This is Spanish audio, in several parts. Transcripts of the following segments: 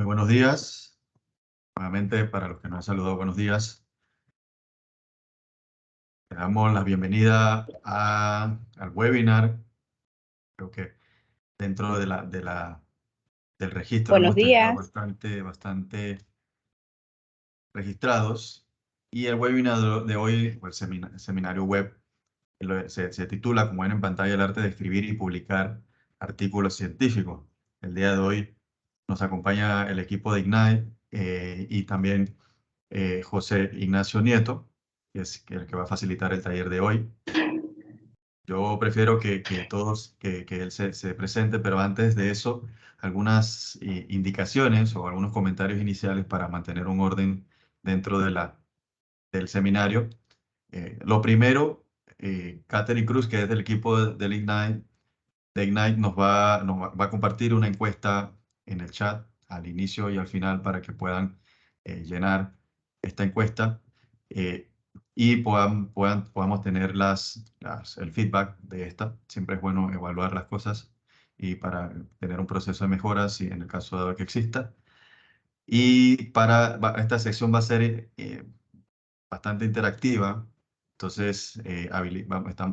Muy buenos días. Nuevamente, para los que no han saludado, buenos días. Le damos la bienvenida al webinar. Creo que dentro del registro Buenos hemos tenido días. bastante registrados. Y el webinar de hoy, o el seminario web, se titula, como ven en pantalla, el arte de escribir y publicar artículos científicos. El día de hoy nos acompaña el equipo de Ignite y también José Ignacio Nieto, que es el que va a facilitar el taller de hoy. Yo prefiero que él se presente, pero antes de eso, algunas indicaciones o algunos comentarios iniciales para mantener un orden dentro del seminario. Lo primero, Catherine Cruz, que es del equipo de Ignite, va a compartir una encuesta en el chat al inicio y al final para que puedan llenar esta encuesta eh, y podamos tener el feedback de esta. Siempre es bueno evaluar las cosas y para tener un proceso de mejora, si en el caso de que exista. Y esta sección va a ser bastante interactiva. Entonces,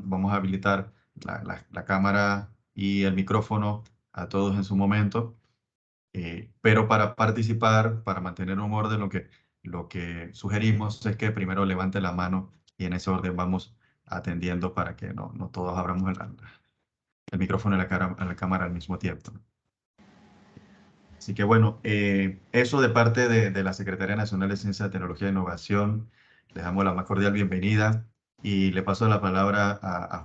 vamos a habilitar la cámara y el micrófono a todos en su momento. Pero para participar, para mantener un orden, lo que sugerimos es que primero levante la mano y en ese orden vamos atendiendo para que no todos abramos el micrófono y la cámara al mismo tiempo. Así que bueno, eso de parte de la Secretaría Nacional de Ciencia, Tecnología e Innovación. Les damos la más cordial bienvenida y le paso la palabra a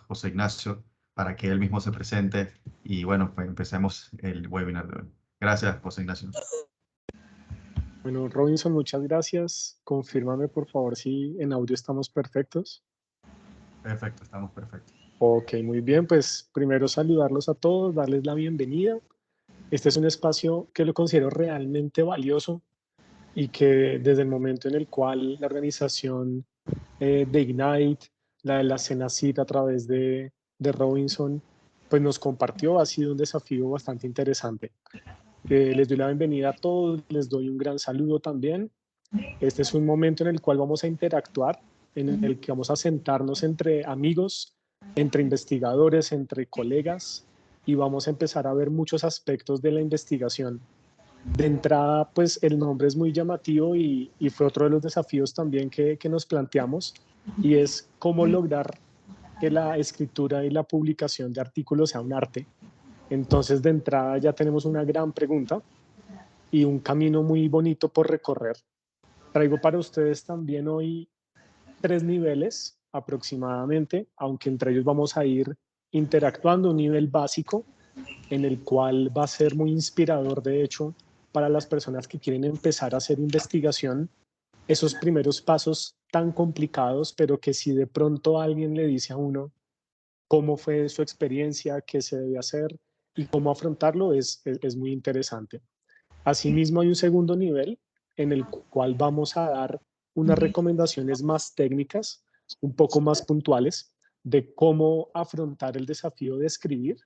José Ignacio para que él mismo se presente y bueno, pues empecemos el webinar de hoy. Gracias, José Ignacio. Bueno, Robinson, muchas gracias. Confírmame, por favor, si en audio estamos perfectos. Perfecto, estamos perfectos. Ok, muy bien. Pues primero saludarlos a todos, darles la bienvenida. Este es un espacio que lo considero realmente valioso y que desde el momento en el cual la organización de Ignite, la de la Cenacit a través de Robinson, pues nos compartió, ha sido un desafío bastante interesante. Les doy la bienvenida a todos, les doy un gran saludo también. Este es un momento en el cual vamos a interactuar, en el que vamos a sentarnos entre amigos, entre investigadores, entre colegas, y vamos a empezar a ver muchos aspectos de la investigación. De entrada, pues el nombre es muy llamativo y fue otro de los desafíos también que nos planteamos, y es cómo lograr que la escritura y la publicación de artículos sea un arte. Entonces, de entrada ya tenemos una gran pregunta y un camino muy bonito por recorrer. Traigo para ustedes también hoy 3 niveles aproximadamente, aunque entre ellos vamos a ir interactuando. Un nivel básico en el cual va a ser muy inspirador, de hecho, para las personas que quieren empezar a hacer investigación, esos primeros pasos tan complicados, pero que si de pronto alguien le dice a uno cómo fue su experiencia, qué se debe hacer y cómo afrontarlo, es muy interesante. Asimismo, hay un segundo nivel en el cual vamos a dar unas recomendaciones más técnicas, un poco más puntuales, de cómo afrontar el desafío de escribir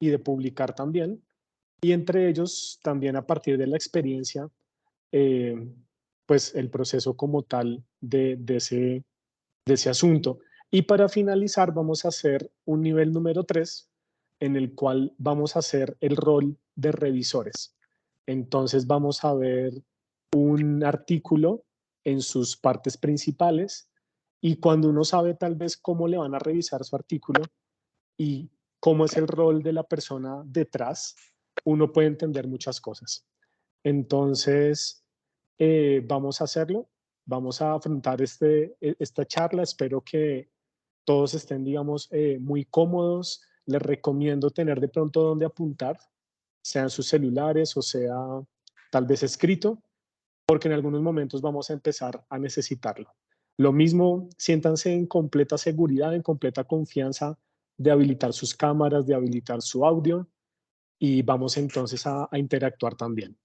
y de publicar también. Y entre ellos, también a partir de la experiencia, eh, pues el proceso como tal de ese asunto. Y para finalizar, vamos a hacer un nivel número 3, en el cual vamos a hacer el rol de revisores. Entonces vamos a ver un artículo en sus partes principales y cuando uno sabe tal vez cómo le van a revisar su artículo y cómo es el rol de la persona detrás, uno puede entender muchas cosas. Entonces, vamos a hacerlo, vamos a afrontar esta charla. Espero que todos estén, digamos, muy cómodos. Les recomiendo tener de pronto donde apuntar, sean sus celulares o sea tal vez escrito, porque en algunos momentos vamos a empezar a necesitarlo. Lo mismo, siéntanse en completa seguridad, en completa confianza de habilitar sus cámaras, de habilitar su audio y vamos entonces a interactuar también.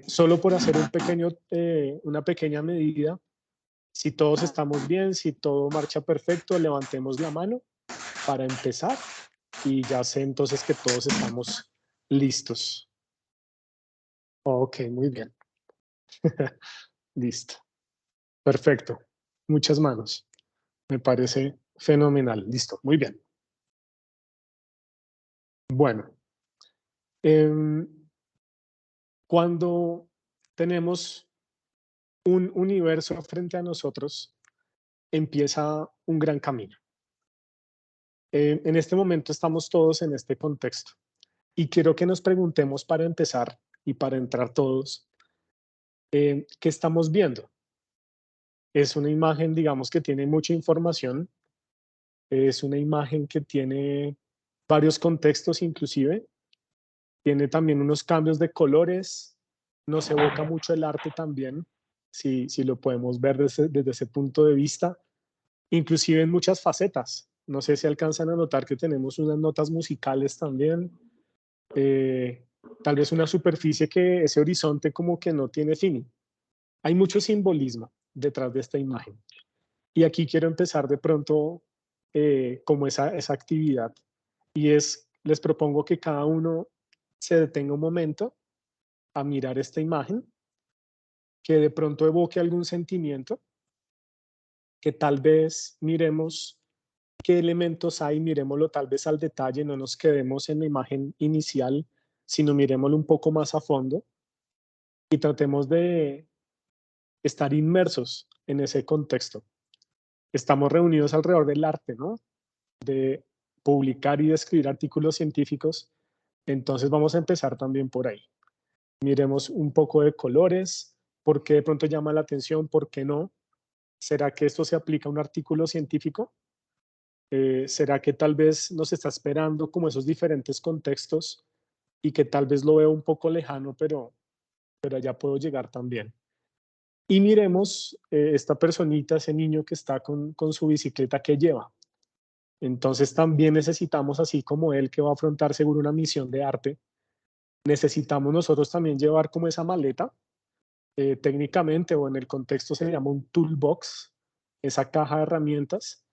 Solo por hacer una pequeña medida, si todos estamos bien, si todo marcha perfecto, levantemos la mano para empezar y ya sé entonces que todos estamos listos. Ok, muy bien. Listo. Perfecto. Muchas manos. Me parece fenomenal. Listo. Muy bien. Bueno, em, cuando tenemos un universo frente a nosotros, empieza un gran camino. En este momento estamos todos en este contexto y quiero que nos preguntemos para empezar y para entrar todos, ¿qué estamos viendo? Es una imagen, digamos, que tiene mucha información, es una imagen que tiene varios contextos inclusive, tiene también unos cambios de colores, nos evoca mucho el arte también, si lo podemos ver desde ese punto de vista, inclusive en muchas facetas. No sé si alcanzan a notar que tenemos unas notas musicales también, eh, tal vez una superficie que ese horizonte como que no tiene fin. Hay mucho simbolismo detrás de esta imagen. Y aquí quiero empezar de pronto como esa actividad. Y es, les propongo que cada uno se detenga un momento a mirar esta imagen, que de pronto evoque algún sentimiento, que tal vez miremos qué elementos hay, miremoslo tal vez al detalle, no nos quedemos en la imagen inicial, sino miremoslo un poco más a fondo y tratemos de estar inmersos en ese contexto. Estamos reunidos alrededor del arte, ¿no? De publicar y de escribir artículos científicos, entonces vamos a empezar también por ahí. Miremos un poco de colores, por qué de pronto llama la atención, por qué no. ¿Será que esto se aplica a un artículo científico? ¿Será que tal vez nos está esperando como esos diferentes contextos y que tal vez lo veo un poco lejano, pero allá puedo llegar también? Y miremos esta personita, ese niño que está con su bicicleta que lleva. Entonces también necesitamos, así como él que va a afrontar seguro una misión de arte, necesitamos nosotros también llevar como esa maleta, técnicamente o en el contexto se llama un toolbox, esa caja de herramientas,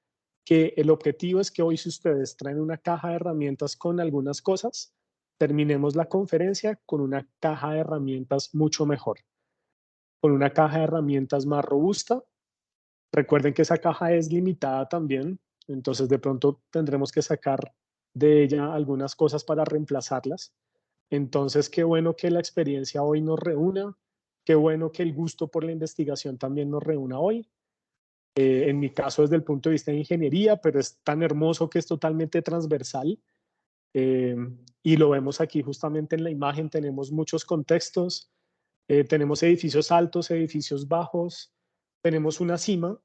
que el objetivo es que hoy si ustedes traen una caja de herramientas con algunas cosas, terminemos la conferencia con una caja de herramientas mucho mejor, con una caja de herramientas más robusta. Recuerden que esa caja es limitada también, entonces de pronto tendremos que sacar de ella algunas cosas para reemplazarlas. Entonces, qué bueno que la experiencia hoy nos reúna, qué bueno que el gusto por la investigación también nos reúna hoy. En mi caso, desde el punto de vista de ingeniería, pero es tan hermoso que es totalmente transversal. eh, y lo vemos aquí justamente en la imagen, tenemos muchos contextos, tenemos edificios altos, edificios bajos, tenemos una cima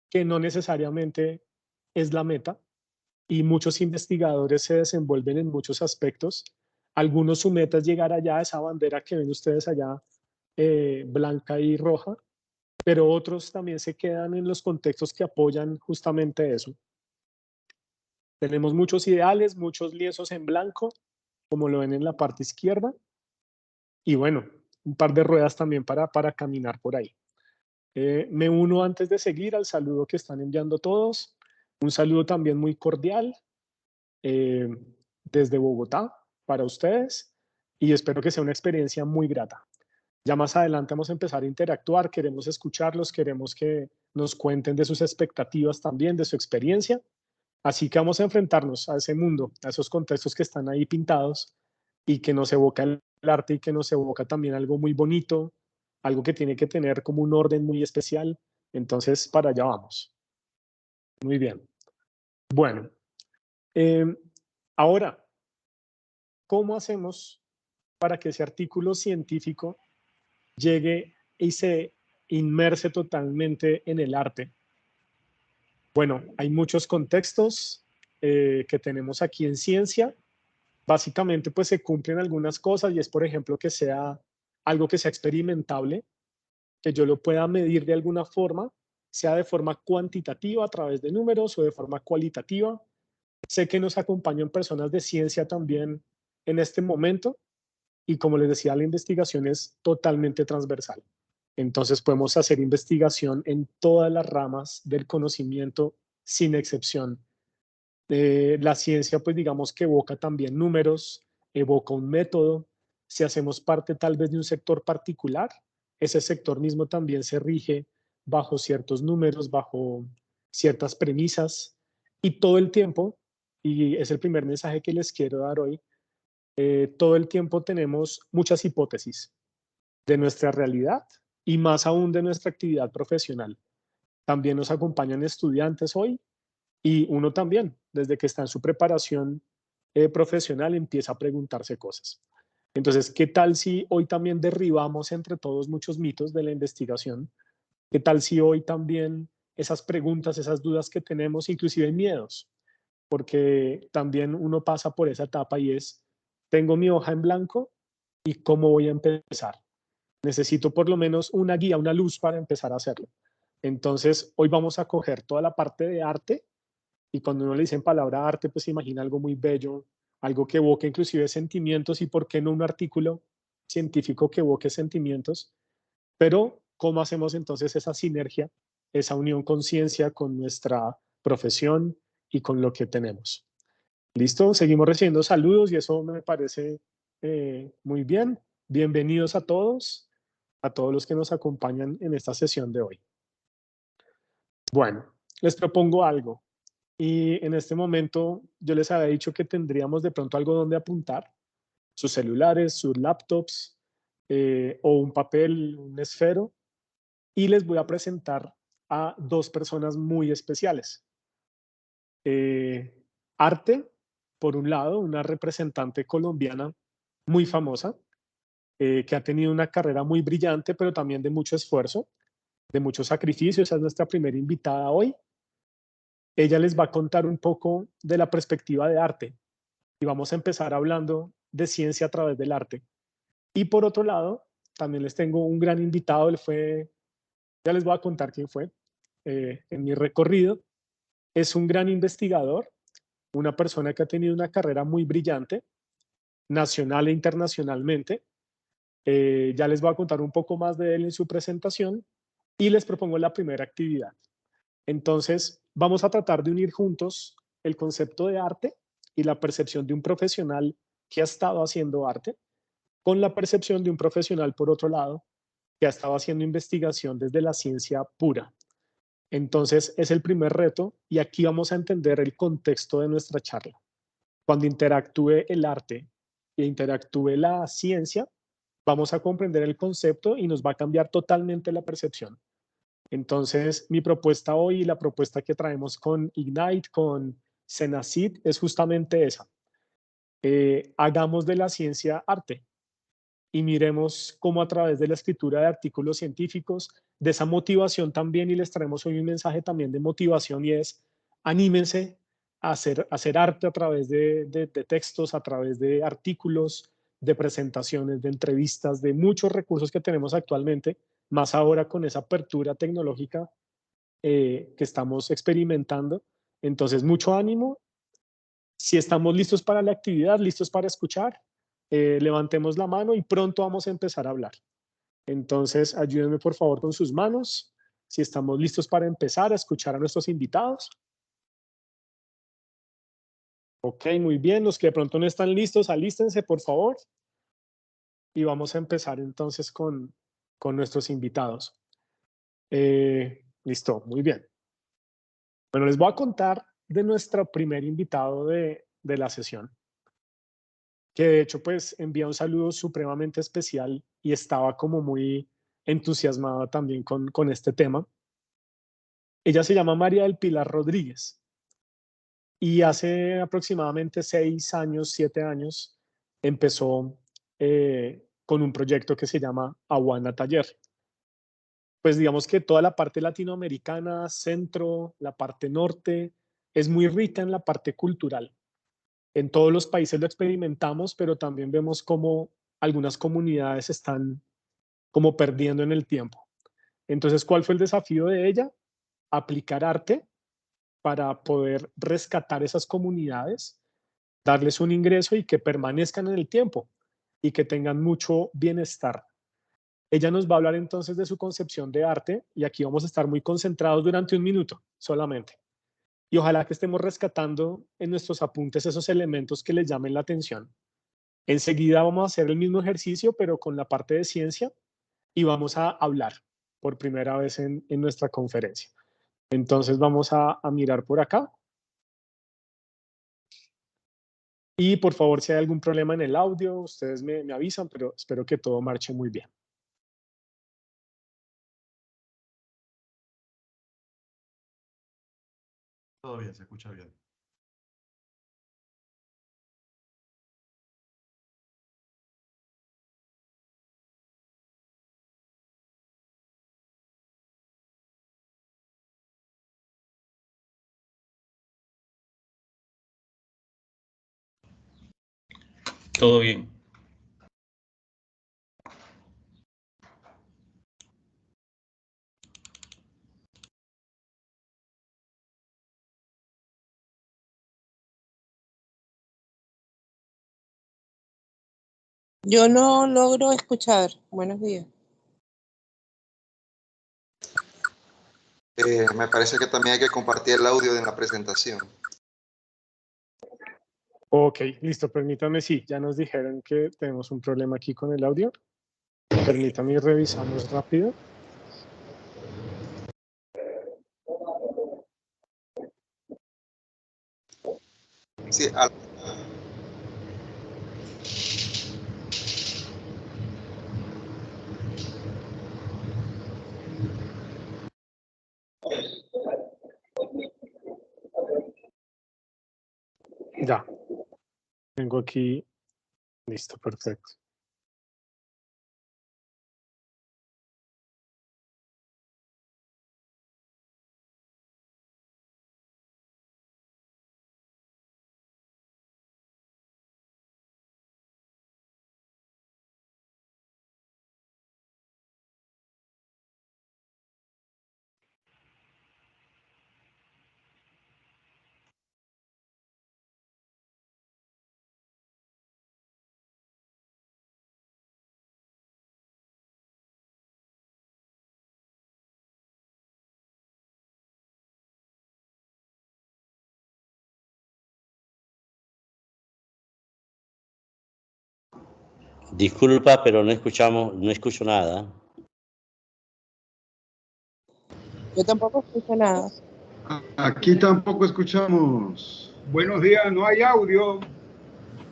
que no necesariamente es la meta y muchos investigadores se desenvuelven en muchos aspectos. Algunos su meta es llegar allá a esa bandera que ven ustedes allá, blanca y roja, pero otros también se quedan en los contextos que apoyan justamente eso. Tenemos muchos ideales, muchos lienzos en blanco, como lo ven en la parte izquierda, y bueno, un par de ruedas también para caminar por ahí. Me uno antes de seguir al saludo que están enviando todos. Un saludo también muy cordial eh, desde Bogotá para ustedes y espero que sea una experiencia muy grata. Ya más adelante vamos a empezar a interactuar, queremos escucharlos, queremos que nos cuenten de sus expectativas también, de su experiencia. Así que vamos a enfrentarnos a ese mundo, a esos contextos que están ahí pintados y que nos evoca el arte y que nos evoca también algo muy bonito, algo que tiene que tener como un orden muy especial. Entonces, para allá vamos. Muy bien. Bueno, eh, ahora, ¿cómo hacemos para que ese artículo científico llegue y se inmerse totalmente en el arte? Bueno, hay muchos contextos que tenemos aquí en ciencia. Básicamente, pues se cumplen algunas cosas y es, por ejemplo, que sea algo que sea experimentable, que yo lo pueda medir de alguna forma, sea de forma cuantitativa a través de números o de forma cualitativa. Sé que nos acompañan personas de ciencia también en este momento y como les decía, la investigación es totalmente transversal. Entonces podemos hacer investigación en todas las ramas del conocimiento sin excepción. La ciencia, pues digamos que evoca también números, evoca un método, si hacemos parte tal vez de un sector particular, ese sector mismo también se rige bajo ciertos números, bajo ciertas premisas, y todo el tiempo, y es el primer mensaje que les quiero dar hoy, todo el tiempo tenemos muchas hipótesis de nuestra realidad y más aún de nuestra actividad profesional. También nos acompañan estudiantes hoy y uno también, desde que está en su preparación profesional, empieza a preguntarse cosas. Entonces, ¿qué tal si hoy también derribamos entre todos muchos mitos de la investigación? ¿Qué tal si hoy también esas preguntas, esas dudas que tenemos, inclusive miedos? Porque también uno pasa por esa etapa y es, tengo mi hoja en blanco y cómo voy a empezar. Necesito por lo menos una guía, una luz para empezar a hacerlo. Entonces, hoy vamos a coger toda la parte de arte y cuando uno le dice en palabra arte, pues se imagina algo muy bello, algo que evoque inclusive sentimientos y por qué no un artículo científico que evoque sentimientos. Pero, ¿cómo hacemos entonces esa sinergia, esa unión conciencia con nuestra profesión y con lo que tenemos? Listo, seguimos recibiendo saludos y eso me parece muy bien. Bienvenidos a todos los que nos acompañan en esta sesión de hoy. Bueno, les propongo algo. Y en este momento yo les había dicho que tendríamos de pronto algo donde apuntar, sus celulares, sus laptops o un papel, un esfero, y les voy a presentar a dos personas muy especiales. Arte, por un lado, una representante colombiana muy famosa, que ha tenido una carrera muy brillante, pero también de mucho esfuerzo, de mucho sacrificio. Esa es nuestra primera invitada hoy. Ella les va a contar un poco de la perspectiva de arte y vamos a empezar hablando de ciencia a través del arte. Y por otro lado, también les tengo un gran invitado, ya les voy a contar quién fue en mi recorrido. Es un gran investigador, una persona que ha tenido una carrera muy brillante, nacional e internacionalmente. Ya les voy a contar un poco más de él en su presentación y les propongo la primera actividad. Entonces, vamos a tratar de unir juntos el concepto de arte y la percepción de un profesional que ha estado haciendo arte con la percepción de un profesional, por otro lado, que ha estado haciendo investigación desde la ciencia pura. Entonces, es el primer reto y aquí vamos a entender el contexto de nuestra charla. Cuando interactúe el arte e interactúe la ciencia, vamos a comprender el concepto y nos va a cambiar totalmente la percepción. Entonces, mi propuesta hoy y la propuesta que traemos con Ignite, con Senacid, es justamente esa. Hagamos de la ciencia arte y miremos cómo a través de la escritura de artículos científicos, de esa motivación también, y les traemos hoy un mensaje también de motivación y es, anímense a hacer arte a través de textos, a través de artículos, de presentaciones, de entrevistas, de muchos recursos que tenemos actualmente, más ahora con esa apertura tecnológica que estamos experimentando. Entonces, mucho ánimo. Si estamos listos para la actividad, listos para escuchar, levantemos la mano y pronto vamos a empezar a hablar. Entonces, ayúdenme por favor con sus manos. Si estamos listos para empezar a escuchar a nuestros invitados. Ok, muy bien. Los que de pronto no están listos, alístense por favor. Y vamos a empezar entonces con nuestros invitados. Listo, muy bien. Bueno, les voy a contar de nuestro primer invitado de la sesión, que de hecho pues envía un saludo supremamente especial y estaba como muy entusiasmada también con este tema. Ella se llama María del Pilar Rodríguez y hace aproximadamente 6 años, 7 años, empezó con un proyecto que se llama Aguana Taller. Pues digamos que toda la parte latinoamericana, centro, la parte norte, es muy rica en la parte cultural. En todos los países lo experimentamos, pero también vemos cómo algunas comunidades están como perdiendo en el tiempo. Entonces, ¿cuál fue el desafío de ella? Aplicar arte para poder rescatar esas comunidades, darles un ingreso y que permanezcan en el tiempo y que tengan mucho bienestar. Ella nos va a hablar entonces de su concepción de arte y aquí vamos a estar muy concentrados durante un minuto solamente. Y ojalá que estemos rescatando en nuestros apuntes esos elementos que les llamen la atención. Enseguida vamos a hacer el mismo ejercicio, pero con la parte de ciencia, y vamos a hablar por primera vez en nuestra conferencia. Entonces vamos a mirar por acá. Y por favor, si hay algún problema en el audio, ustedes me avisan, pero espero que todo marche muy bien. Todo bien, se escucha bien. Todo bien. Yo no logro escuchar. Buenos días. Me parece que también hay que compartir el audio de la presentación. Ok, listo, permítame, sí, ya nos dijeron que tenemos un problema aquí con el audio. Permítame y revisamos rápido. Sí, Ya, tengo aquí, listo, perfecto. Disculpa, pero no escucho nada. Yo tampoco escucho nada. Aquí tampoco escuchamos. Buenos días, no hay audio.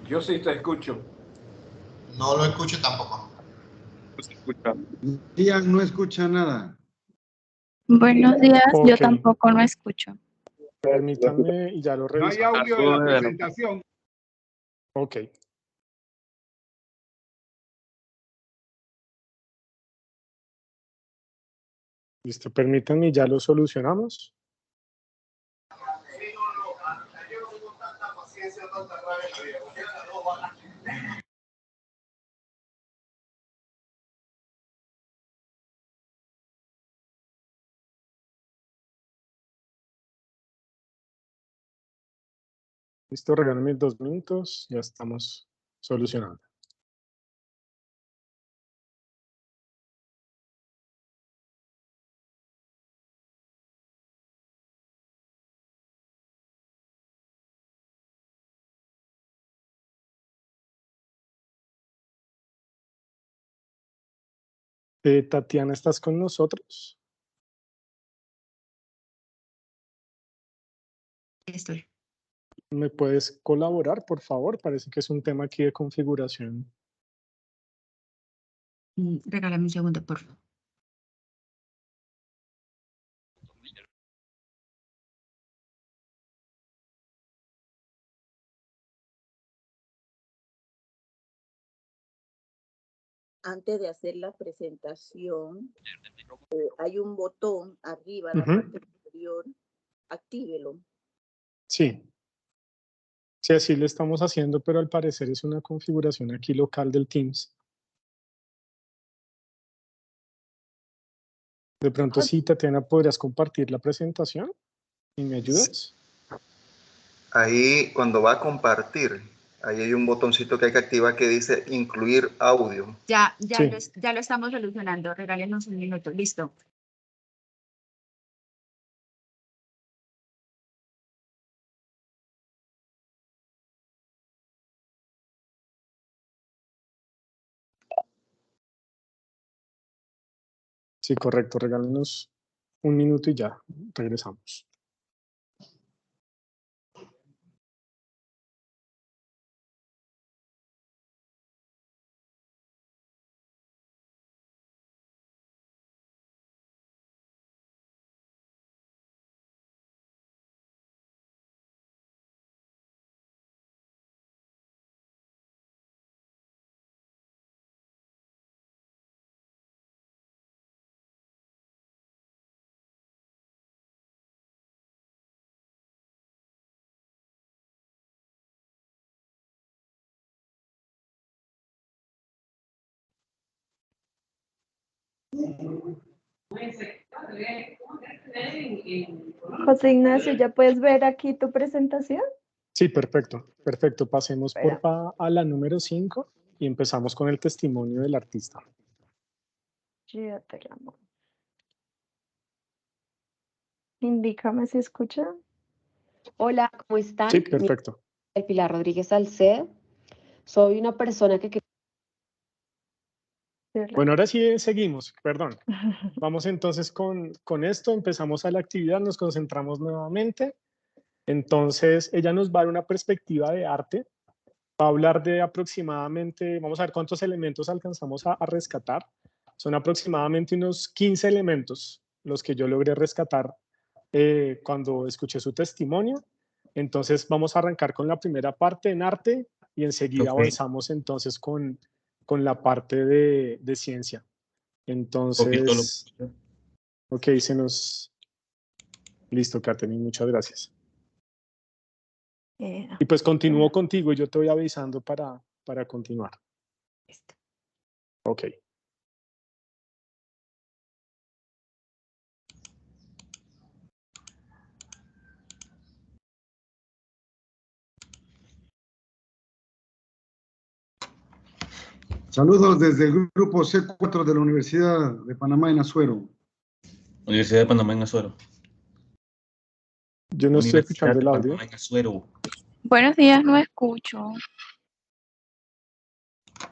Yo sí te escucho. no lo escucho tampoco. Ian no escucha nada. Buenos días, yo Ok. tampoco no escucho. Permítanme y ya lo No hay revisamos. audio de la presentación. Ok. Listo, permítanme y ya lo solucionamos. Listo, regálenme 2 minutos, ya estamos solucionando. Tatiana, ¿estás con nosotros? Estoy. ¿Me puedes colaborar, por favor? Parece que es un tema aquí de configuración. Regálame un segundo, por favor. Antes de hacer la presentación, hay un botón arriba en la parte superior, actívelo. Sí. Sí, así lo estamos haciendo, pero al parecer es una configuración aquí local del Teams. De pronto, sí, Tatiana, ¿podrías compartir la presentación? ¿Y me ayudas? Ahí cuando va a compartir, ahí hay un botoncito que hay que activar que dice incluir audio. Ya Sí. lo estamos solucionando. Regálenos un minuto. Listo. Sí, correcto. Regálenos un minuto y ya regresamos. José Ignacio, ¿ya puedes ver aquí tu presentación? Sí, perfecto, perfecto. Pasemos porfa a la número 5 y empezamos con el testimonio del artista. Ya te llamo. Indícame si escucha. Hola, ¿cómo están? Sí, perfecto. Mi nombre es Pilar Rodríguez Salcedo. Soy una persona que... Bueno, ahora sí seguimos, perdón. Vamos entonces con esto, empezamos a la actividad, nos concentramos nuevamente. Entonces, ella nos va a dar una perspectiva de arte. Va a hablar de aproximadamente, vamos a ver cuántos elementos alcanzamos a rescatar. Son aproximadamente unos 15 elementos los que yo logré rescatar cuando escuché su testimonio. Entonces, vamos a arrancar con la primera parte en arte y enseguida avanzamos entonces con la parte de ciencia. Entonces, ok, Listo, Katherine, muchas gracias. Y pues continúo contigo y yo te voy avisando para continuar. Listo. Ok. Saludos desde el grupo C4 de la Universidad de Panamá en Azuero. Universidad de Panamá en Azuero. Yo no estoy escuchando el audio. Panamá en Azuero. Buenos días, no escucho.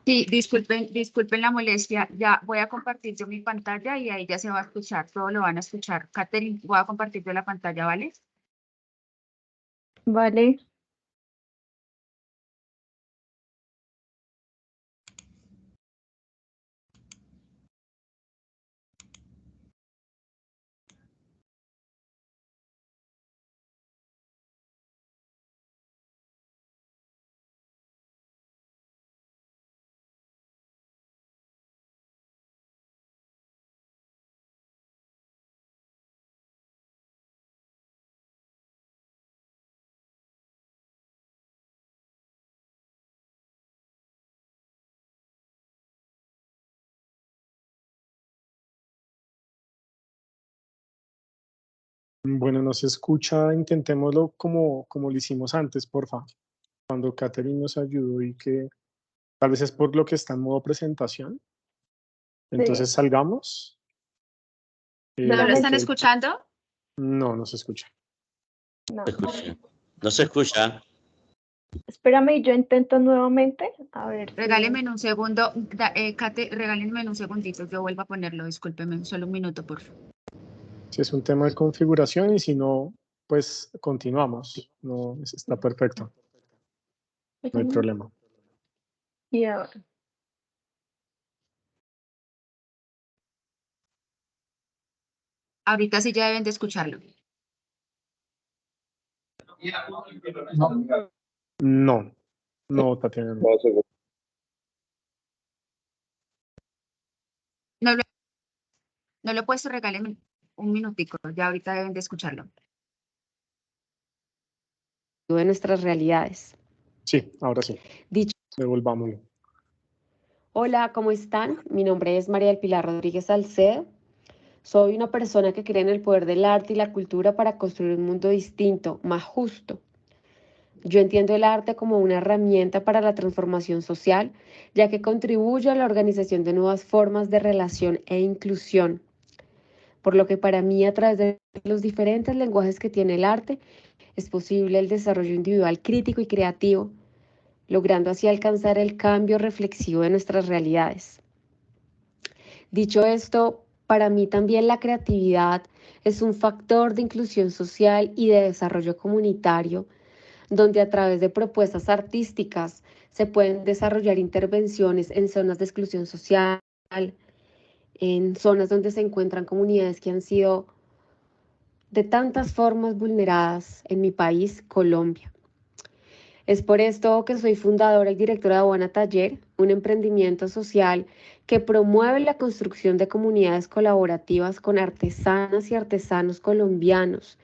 Sí, disculpen la molestia. Ya voy a compartir yo mi pantalla y ahí ya se va a escuchar. Todo lo van a escuchar. Katherine, voy a compartir yo la pantalla, ¿vale? Vale. Bueno, no se escucha, intentémoslo como lo hicimos antes, porfa. Cuando Katherine nos ayudó y que tal vez es por lo que está en modo presentación. Entonces salgamos. ¿No lo están ok. escuchando? No, no se escucha. No se escucha. Espérame, yo intento nuevamente. A ver. Regálenme un segundo. Kate, regálenme un segundito. Yo vuelvo a ponerlo. Discúlpeme. Solo un minuto, por favor. Si es un tema de configuración y si no, pues continuamos. No, está perfecto. No hay problema. Y ahora. Ahorita sí ya deben de escucharlo. No, Tatiana. No lo he puesto, regálenme un minutico. Ya ahorita deben de escucharlo. De nuestras realidades. Sí, ahora sí. Devolvámoslo. Hola, ¿cómo están? Mi nombre es María del Pilar Rodríguez Salcedo. Soy una persona que cree en el poder del arte y la cultura para construir un mundo distinto, más justo. Yo entiendo el arte como una herramienta para la transformación social, ya que contribuye a la organización de nuevas formas de relación e inclusión. Por lo que para mí, a través de los diferentes lenguajes que tiene el arte, es posible el desarrollo individual crítico y creativo, logrando así alcanzar el cambio reflexivo de nuestras realidades. Dicho esto, Para mí también la creatividad es un factor de inclusión social y de desarrollo comunitario, donde a través de propuestas artísticas se pueden desarrollar intervenciones en zonas de exclusión social, en zonas donde se encuentran comunidades que han sido de tantas formas vulneradas en mi país, Colombia. Es por esto que soy fundadora y directora de Abuana Taller, un emprendimiento social que promueve la construcción de comunidades colaborativas con artesanas y artesanos colombianos,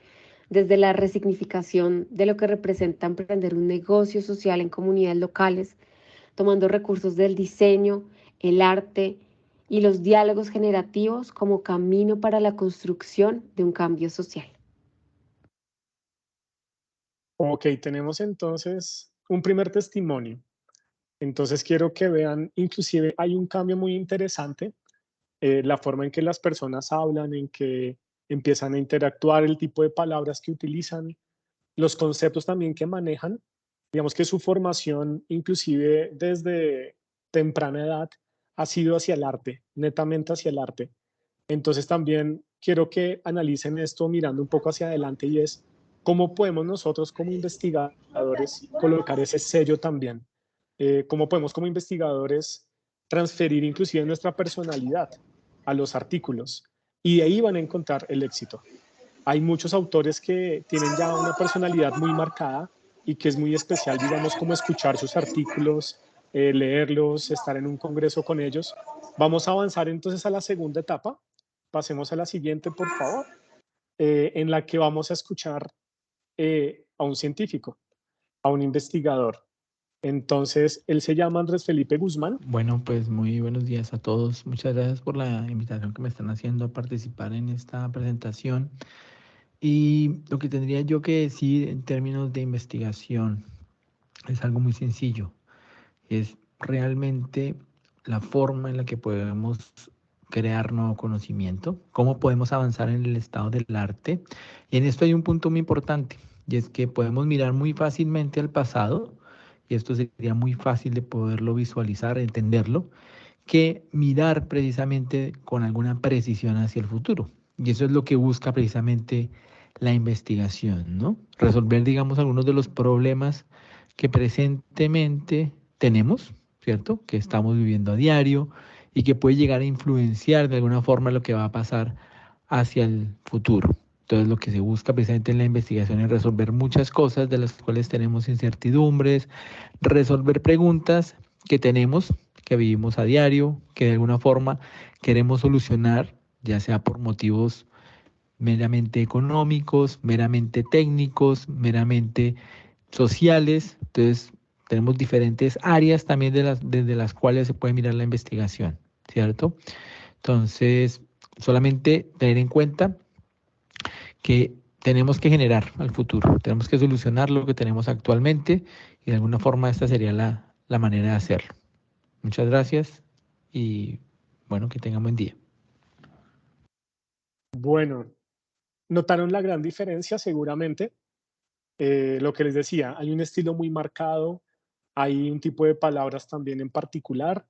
desde la resignificación de lo que representa emprender un negocio social en comunidades locales, tomando recursos del diseño, el arte y los diálogos generativos como camino para la construcción de un cambio social. Ok, tenemos entonces un primer testimonio. Entonces quiero que vean, inclusive hay un cambio muy interesante, la forma en que las personas hablan, en que empiezan a interactuar, el tipo de palabras que utilizan, los conceptos también que manejan. Digamos que su formación, inclusive desde temprana edad, ha sido hacia el arte, netamente hacia el arte. Entonces también quiero que analicen esto mirando un poco hacia adelante y es cómo podemos nosotros como investigadores colocar ese sello también. Cómo podemos como investigadores transferir inclusive nuestra personalidad a los artículos y de ahí van a encontrar el éxito. Hay muchos autores que tienen ya una personalidad muy marcada y que es muy especial, digamos, como escuchar sus artículos, leerlos, estar en un congreso con ellos. Vamos a avanzar entonces a la segunda etapa. Pasemos a la siguiente, por favor, en la que vamos a escuchar a un científico, a un investigador. Entonces, él se llama Andrés Felipe Guzmán. Bueno, pues muy buenos días a todos. Muchas gracias por la invitación que me están haciendo a participar en esta presentación. Y lo que tendría yo que decir en términos de investigación es algo muy sencillo. Es realmente la forma en la que podemos crear nuevo conocimiento, cómo podemos avanzar en el estado del arte. Y en esto hay un punto muy importante, y es que podemos mirar muy fácilmente al pasado, y esto sería muy fácil de poderlo visualizar, entenderlo, que mirar precisamente con alguna precisión hacia el futuro. Y eso es lo que busca precisamente la investigación, ¿no? Resolver, digamos, algunos de los problemas que presentemente tenemos, ¿cierto? Que estamos viviendo a diario y que puede llegar a influenciar de alguna forma lo que va a pasar hacia el futuro. Entonces, lo que se busca precisamente en la investigación es resolver muchas cosas de las cuales tenemos incertidumbres, resolver preguntas que tenemos, que vivimos a diario, que de alguna forma queremos solucionar, ya sea por motivos meramente económicos, meramente técnicos, meramente sociales. Entonces, tenemos diferentes áreas también desde las cuales se puede mirar la investigación, ¿cierto? Entonces, solamente tener en cuenta que tenemos que generar al futuro, tenemos que solucionar lo que tenemos actualmente y de alguna forma esta sería la manera de hacerlo. Muchas gracias y bueno, que tengan buen día. Bueno, notaron la gran diferencia seguramente. Lo que les decía, hay un estilo muy marcado, hay un tipo de palabras también en particular.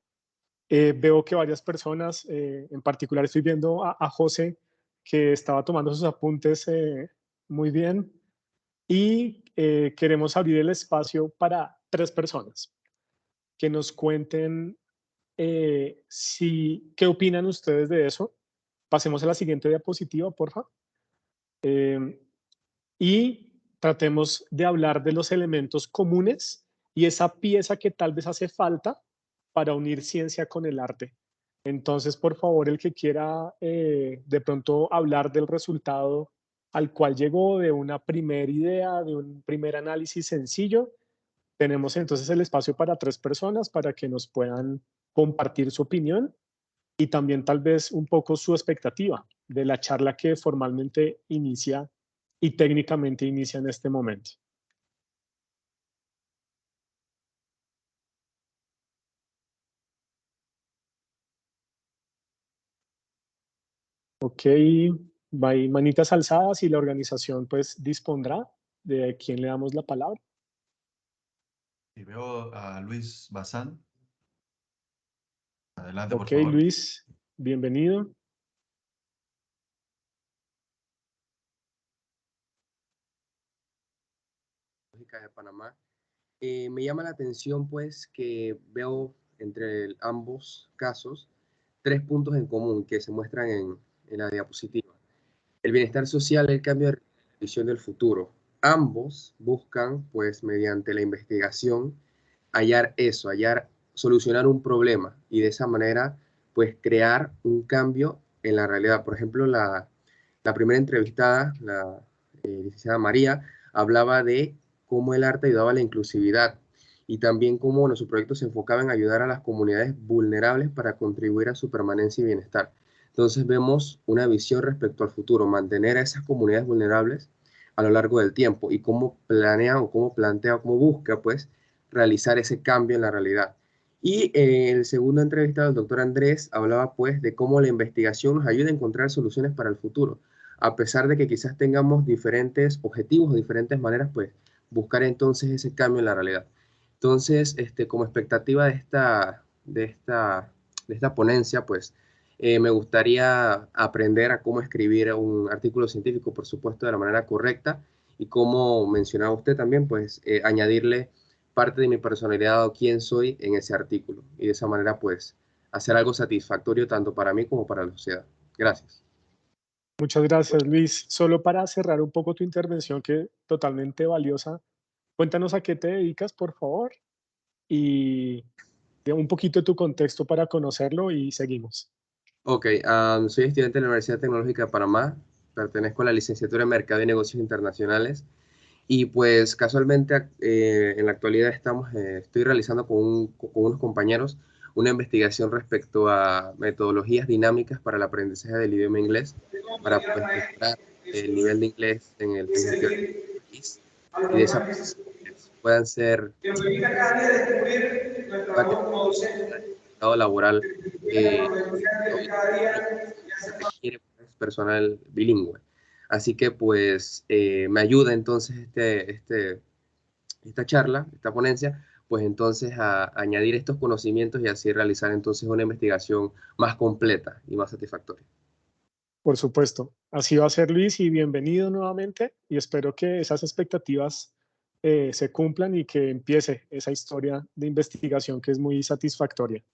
Veo que varias personas, en particular estoy viendo a José, que estaba tomando sus apuntes muy bien, y queremos abrir el espacio para 3 personas que nos cuenten qué opinan ustedes de eso. Pasemos a la siguiente diapositiva, por favor. Y tratemos de hablar de los elementos comunes y esa pieza que tal vez hace falta para unir ciencia con el arte. Entonces, por favor, el que quiera de pronto hablar del resultado al cual llegó, de una primera idea, de un primer análisis sencillo, tenemos entonces el espacio para 3 personas para que nos puedan compartir su opinión y también tal vez un poco su expectativa de la charla que formalmente inicia y técnicamente inicia en este momento. Ok, hay manitas alzadas y la organización pues dispondrá de quién le damos la palabra. Y veo a Luis Bazán. Adelante, por Ok, favor. Luis, bienvenido. Tecnológica de Panamá. Me llama la atención pues que veo entre ambos casos 3 puntos en común que se muestran en la diapositiva. El bienestar social, el cambio de visión del futuro. Ambos buscan pues mediante la investigación solucionar un problema y de esa manera pues crear un cambio en la realidad. Por ejemplo, la primera entrevistada, la licenciada María, hablaba de cómo el arte ayudaba a la inclusividad y también cómo nuestro proyecto se enfocaba en ayudar a las comunidades vulnerables para contribuir a su permanencia y bienestar. Entonces vemos una visión respecto al futuro, mantener a esas comunidades vulnerables a lo largo del tiempo y cómo planea o cómo plantea o cómo busca pues realizar ese cambio en la realidad. Y el segundo entrevistado, el doctor Andrés, hablaba pues de cómo la investigación nos ayuda a encontrar soluciones para el futuro. A pesar de que quizás tengamos diferentes objetivos o diferentes maneras, pues buscar entonces ese cambio en la realidad. Entonces, como expectativa de esta ponencia, pues me gustaría aprender a cómo escribir un artículo científico, por supuesto, de la manera correcta y como mencionaba usted también, pues añadirle parte de mi personalidad o quién soy en ese artículo y de esa manera, pues, hacer algo satisfactorio tanto para mí como para la sociedad. Gracias. Muchas gracias, Luis. Solo para cerrar un poco tu intervención, que totalmente valiosa, cuéntanos a qué te dedicas, por favor, y un poquito de tu contexto para conocerlo y seguimos. Ok, soy estudiante de la Universidad Tecnológica de Panamá, pertenezco a la licenciatura en Mercado y Negocios Internacionales y pues casualmente en la actualidad estoy realizando con unos compañeros una investigación respecto a metodologías dinámicas para el aprendizaje del idioma inglés para pues, mejorar el nivel de inglés en el país y de esa manera puedan ser mercado laboral se requiere personal bilingüe. Así que pues me ayuda entonces esta charla, esta ponencia, pues entonces a añadir estos conocimientos y así realizar entonces una investigación más completa y más satisfactoria. Por supuesto. Así va a ser, Luis, y bienvenido nuevamente. Y espero que esas expectativas se cumplan y que empiece esa historia de investigación que es muy satisfactoria.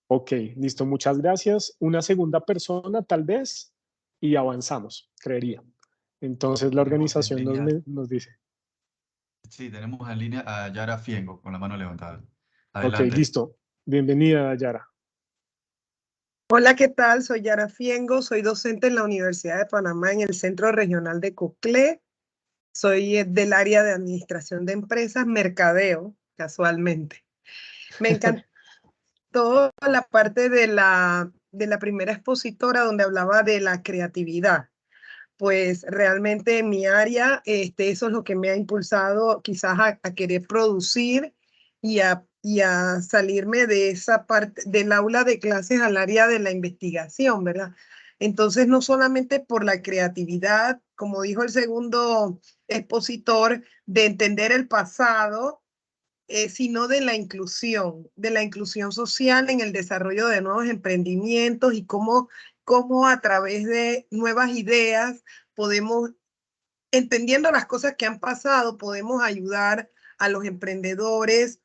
Ok, listo, muchas gracias. Una segunda persona, tal vez, y avanzamos, creería. Entonces la organización nos dice. Sí, tenemos en línea a Yara Fiengo con la mano levantada. Ok, Adelante. listo. Bienvenida, Yara. Hola, ¿qué tal? Soy Yara Fiengo, soy docente en la Universidad de Panamá en el Centro Regional de Coclé. Soy del área de Administración de Empresas, Mercadeo, casualmente. Me encantó la parte de la primera expositora donde hablaba de la creatividad. Pues realmente en mi área, eso es lo que me ha impulsado quizás a querer producir y a salirme de esa parte del aula de clases al área de la investigación, ¿verdad? Entonces, no solamente por la creatividad, como dijo el segundo expositor, de entender el pasado, sino de la inclusión social en el desarrollo de nuevos emprendimientos y cómo a través de nuevas ideas podemos, entendiendo las cosas que han pasado, podemos ayudar a los emprendedores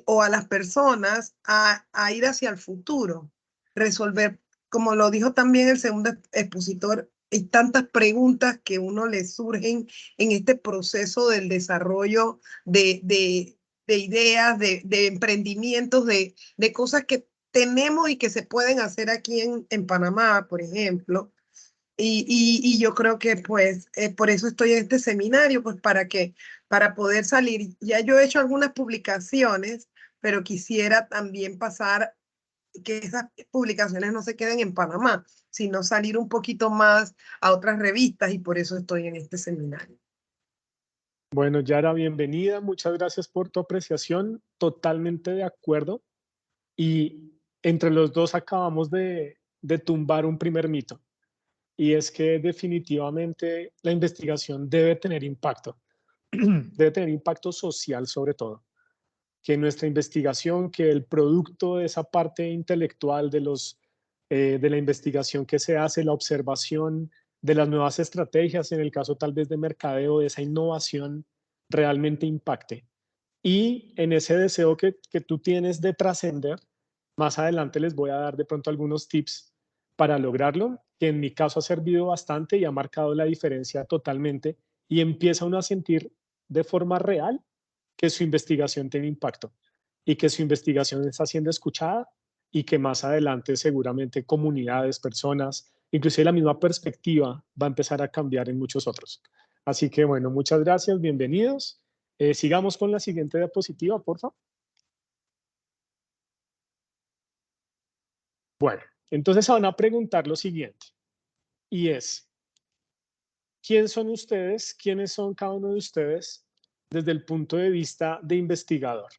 o a las personas a ir hacia el futuro, resolver, como lo dijo también el segundo expositor, hay tantas preguntas que uno le surgen en este proceso del desarrollo de ideas, de emprendimientos, de cosas que tenemos y que se pueden hacer aquí en Panamá, por ejemplo. Y yo creo que pues por eso estoy en este seminario, pues para poder salir. Ya yo he hecho algunas publicaciones, pero quisiera también pasar que esas publicaciones no se queden en Panamá, sino salir un poquito más a otras revistas y por eso estoy en este seminario. Bueno, Yara, bienvenida. Muchas gracias por tu apreciación. Totalmente de acuerdo. Y entre los dos acabamos de tumbar un primer mito. Y es que definitivamente la investigación debe tener impacto. Debe tener impacto social sobre todo. Que nuestra investigación, que el producto de esa parte intelectual de la investigación que se hace, la observación de las nuevas estrategias, en el caso tal vez de mercadeo, de esa innovación, realmente impacte. Y en ese deseo que tú tienes de trascender, más adelante les voy a dar de pronto algunos tips para lograrlo, que en mi caso ha servido bastante y ha marcado la diferencia totalmente, y empieza uno a sentir de forma real que su investigación tiene impacto y que su investigación está siendo escuchada y que más adelante seguramente comunidades, personas, inclusive la misma perspectiva va a empezar a cambiar en muchos otros. Así que bueno, muchas gracias, bienvenidos. Sigamos con la siguiente diapositiva, por favor. Bueno, entonces van a preguntar lo siguiente, y es, ¿quién son ustedes? ¿Quiénes son cada uno de ustedes desde el punto de vista de investigador?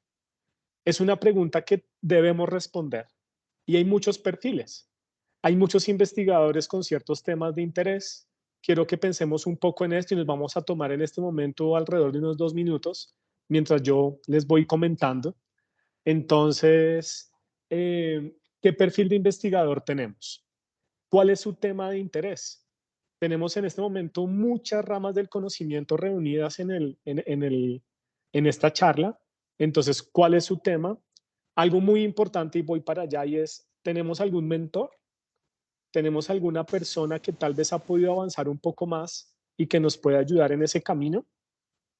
Es una pregunta que debemos responder, y hay muchos perfiles. Hay muchos investigadores con ciertos temas de interés. Quiero que pensemos un poco en esto y nos vamos a tomar en este momento alrededor de unos 2 minutos, mientras yo les voy comentando. Entonces, ¿qué perfil de investigador tenemos? ¿Cuál es su tema de interés? Tenemos en este momento muchas ramas del conocimiento reunidas en esta charla. Entonces, ¿cuál es su tema? Algo muy importante, y voy para allá, y es, ¿tenemos algún mentor? ¿Tenemos alguna persona que tal vez ha podido avanzar un poco más y que nos pueda ayudar en ese camino?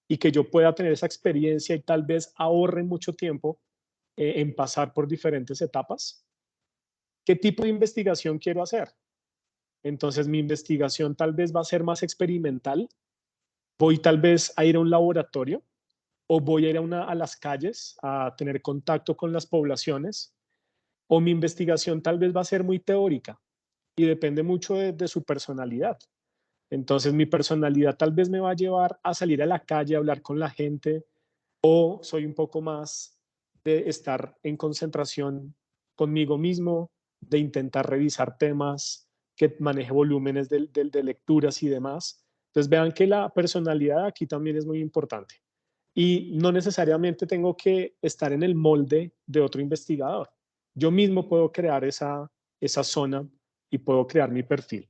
Y que yo pueda tener esa experiencia y tal vez ahorre mucho tiempo en pasar por diferentes etapas. ¿Qué tipo de investigación quiero hacer? Entonces mi investigación tal vez va a ser más experimental. Voy tal vez a ir a un laboratorio o voy a ir a las calles a tener contacto con las poblaciones, o mi investigación tal vez va a ser muy teórica y depende mucho de su personalidad. Entonces mi personalidad tal vez me va a llevar a salir a la calle a hablar con la gente, o soy un poco más de estar en concentración conmigo mismo, de intentar revisar temas, que maneje volúmenes de lecturas y demás. Entonces vean que la personalidad aquí también es muy importante. Y no necesariamente tengo que estar en el molde de otro investigador. Yo mismo puedo crear esa zona y puedo crear mi perfil.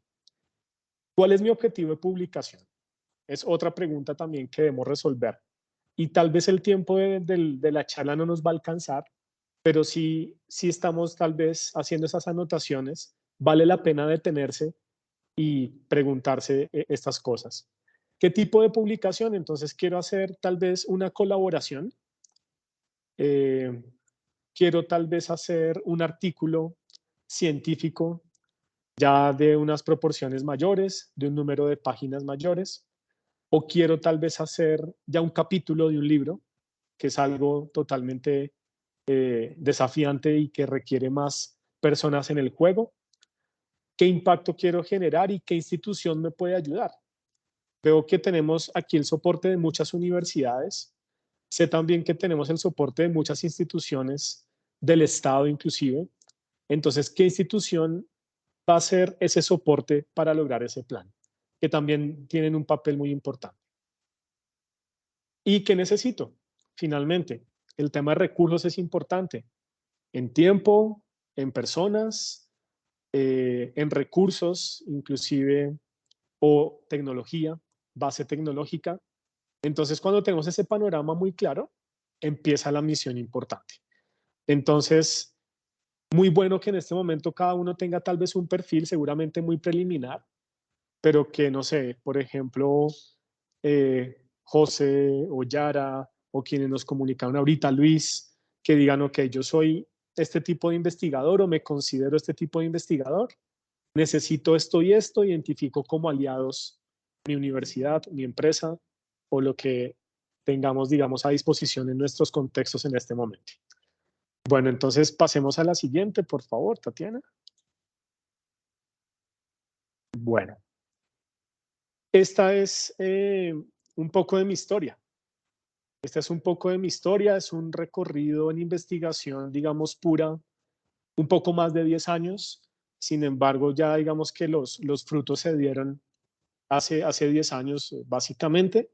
¿Cuál es mi objetivo de publicación? Es otra pregunta también que debemos resolver. Y tal vez el tiempo de la charla no nos va a alcanzar, pero si estamos tal vez haciendo esas anotaciones, vale la pena detenerse y preguntarse estas cosas. ¿Qué tipo de publicación? Entonces quiero hacer tal vez una colaboración. Quiero tal vez hacer un artículo científico ya de unas proporciones mayores, de un número de páginas mayores, o quiero tal vez hacer ya un capítulo de un libro, que es algo totalmente desafiante y que requiere más personas en el juego. ¿Qué impacto quiero generar y qué institución me puede ayudar? Veo que tenemos aquí el soporte de muchas universidades. Sé también que tenemos el soporte de muchas instituciones del Estado inclusive. Entonces, ¿qué institución va a ser ese soporte para lograr ese plan? Que también tienen un papel muy importante. ¿Y qué necesito? Finalmente, el tema de recursos es importante. En tiempo, en personas, en recursos, inclusive, o tecnología, base tecnológica. Entonces, cuando tenemos ese panorama muy claro, empieza la misión importante. Entonces, muy bueno que en este momento cada uno tenga tal vez un perfil seguramente muy preliminar, pero que, no sé, por ejemplo, José o Yara o quienes nos comunicaron ahorita, Luis, que digan, ok, yo soy este tipo de investigador o me considero este tipo de investigador, necesito esto y esto, identifico como aliados mi universidad, mi empresa o lo que tengamos, digamos, a disposición en nuestros contextos en este momento. Bueno, entonces pasemos a la siguiente, por favor, Tatiana. Bueno, esta es un poco de mi historia. Esta es un poco de mi historia, es un recorrido en investigación, digamos, pura, un poco más de 10 años. Sin embargo, ya digamos que los frutos se dieron hace 10 años, básicamente.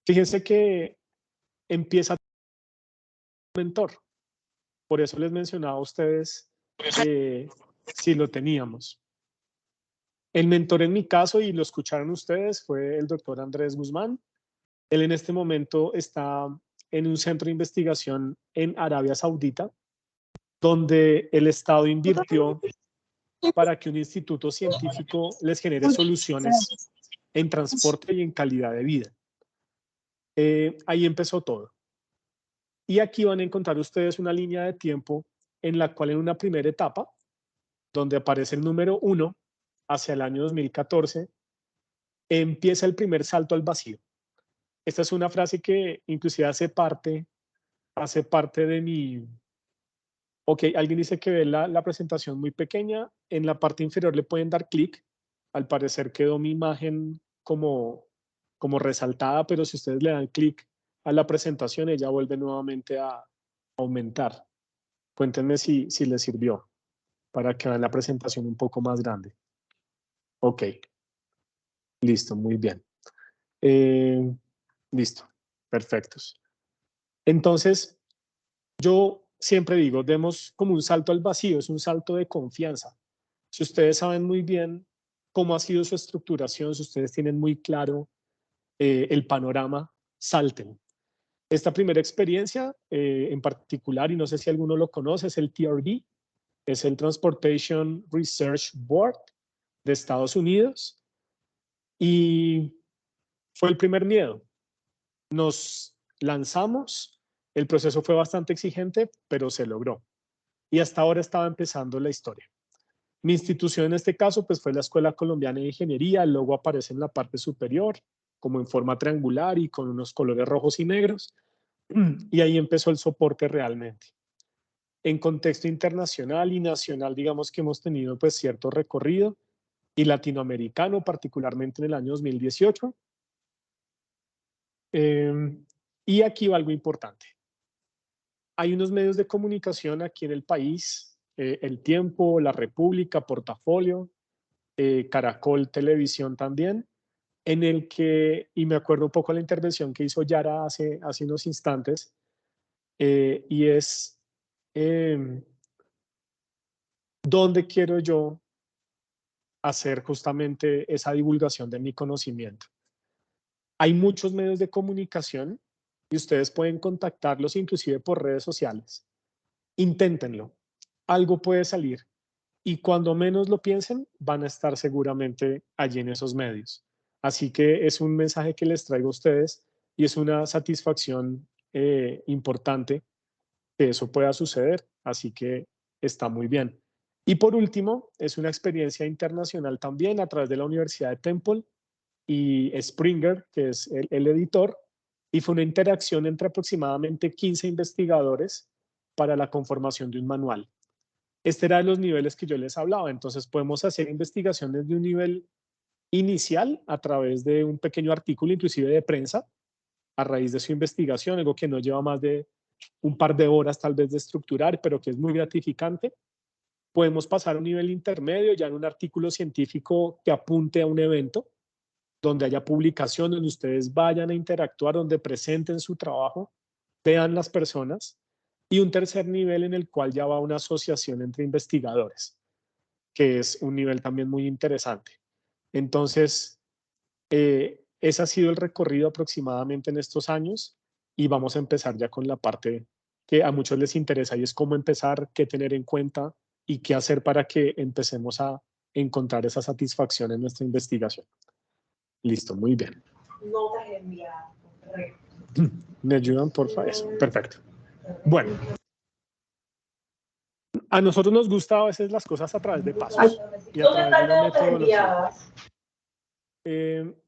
Fíjense que empieza un mentor. Por eso les mencionaba a ustedes si lo teníamos. El mentor en mi caso, y lo escucharon ustedes, fue el doctor Andrés Guzmán. Él en este momento está en un centro de investigación en Arabia Saudita, donde el Estado invirtió para que un instituto científico les genere soluciones en transporte y en calidad de vida. Ahí empezó todo. Y aquí van a encontrar ustedes una línea de tiempo en la cual en una primera etapa, donde aparece el número 1, hacia el año 2014, empieza el primer salto al vacío. Esta es una frase que inclusive hace parte de mi... Ok, alguien dice que ve la presentación muy pequeña. En la parte inferior le pueden dar clic. Al parecer quedó mi imagen como resaltada, pero si ustedes le dan clic a la presentación, ella vuelve nuevamente a aumentar. Cuéntenme si les sirvió para que vean la presentación un poco más grande. Ok. Listo, muy bien. Listo, perfectos. Entonces, yo siempre digo, demos como un salto al vacío, es un salto de confianza. Si ustedes saben muy bien cómo ha sido su estructuración, si ustedes tienen muy claro el panorama, salten. Esta primera experiencia en particular, y no sé si alguno lo conoce, es el TRB, es el Transportation Research Board de Estados Unidos, y fue el primer miedo. Nos lanzamos, el proceso fue bastante exigente, pero se logró. Y hasta ahora estaba empezando la historia. Mi institución en este caso pues fue la Escuela Colombiana de Ingeniería, el logo aparece en la parte superior, como en forma triangular y con unos colores rojos y negros, y ahí empezó el soporte realmente. En contexto internacional y nacional, digamos que hemos tenido pues cierto recorrido, y latinoamericano, particularmente en el año 2018. Y aquí va algo importante. Hay unos medios de comunicación aquí en el país, El Tiempo, La República, Portafolio, Caracol Televisión también, en el que, y me acuerdo un poco de la intervención que hizo Yara hace unos instantes, y es, ¿dónde quiero yo hacer justamente esa divulgación de mi conocimiento? Hay muchos medios de comunicación y ustedes pueden contactarlos inclusive por redes sociales. Inténtenlo. Algo puede salir. Y cuando menos lo piensen, van a estar seguramente allí en esos medios. Así que es un mensaje que les traigo a ustedes y es una satisfacción importante que eso pueda suceder. Así que está muy bien. Y por último, es una experiencia internacional también a través de la Universidad de Temple y Springer, que es el editor, y fue una interacción entre aproximadamente 15 investigadores para la conformación de un manual. Este era de los niveles que yo les hablaba, entonces podemos hacer investigaciones de un nivel inicial a través de un pequeño artículo, inclusive de prensa, a raíz de su investigación, algo que no lleva más de un par de horas tal vez de estructurar, pero que es muy gratificante. Podemos pasar a un nivel intermedio, ya en un artículo científico que apunte a un evento, donde haya publicación, donde ustedes vayan a interactuar, donde presenten su trabajo, vean las personas, y un tercer nivel en el cual ya va una asociación entre investigadores, que es un nivel también muy interesante. Entonces, ese ha sido el recorrido aproximadamente en estos años y vamos a empezar ya con la parte que a muchos les interesa y es cómo empezar, qué tener en cuenta y qué hacer para que empecemos a encontrar esa satisfacción en nuestra investigación. Listo, muy bien. Notas enviadas, correcto. ¿Me ayudan, por favor? Eso, perfecto. Bueno. A nosotros nos gusta a veces las cosas a través de pasos y a través de una metodología.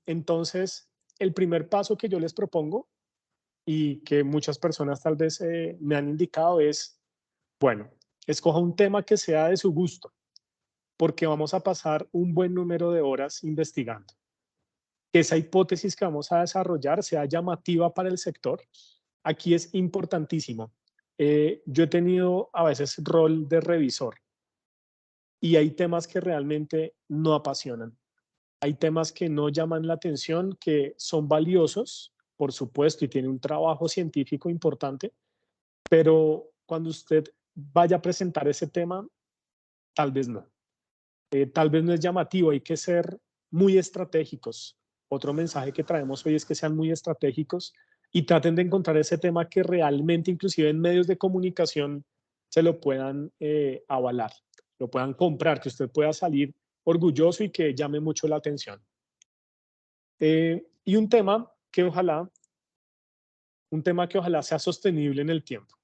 Entonces, el primer paso que yo les propongo y que muchas personas tal vez me han indicado es, bueno, escoja un tema que sea de su gusto, porque vamos a pasar un buen número de horas investigando. Que esa hipótesis que vamos a desarrollar sea llamativa para el sector. Aquí es importantísimo. Yo he tenido a veces rol de revisor y hay temas que realmente no apasionan. Hay temas que no llaman la atención, que son valiosos, por supuesto, y tienen un trabajo científico importante, pero cuando usted vaya a presentar ese tema, tal vez no. Tal vez no es llamativo, hay que ser muy estratégicos. Otro mensaje que traemos hoy es que sean muy estratégicos y traten de encontrar ese tema que realmente, inclusive en medios de comunicación, se lo puedan avalar, lo puedan comprar, que usted pueda salir orgulloso y que llame mucho la atención. Y un tema que ojalá sea sostenible en el tiempo.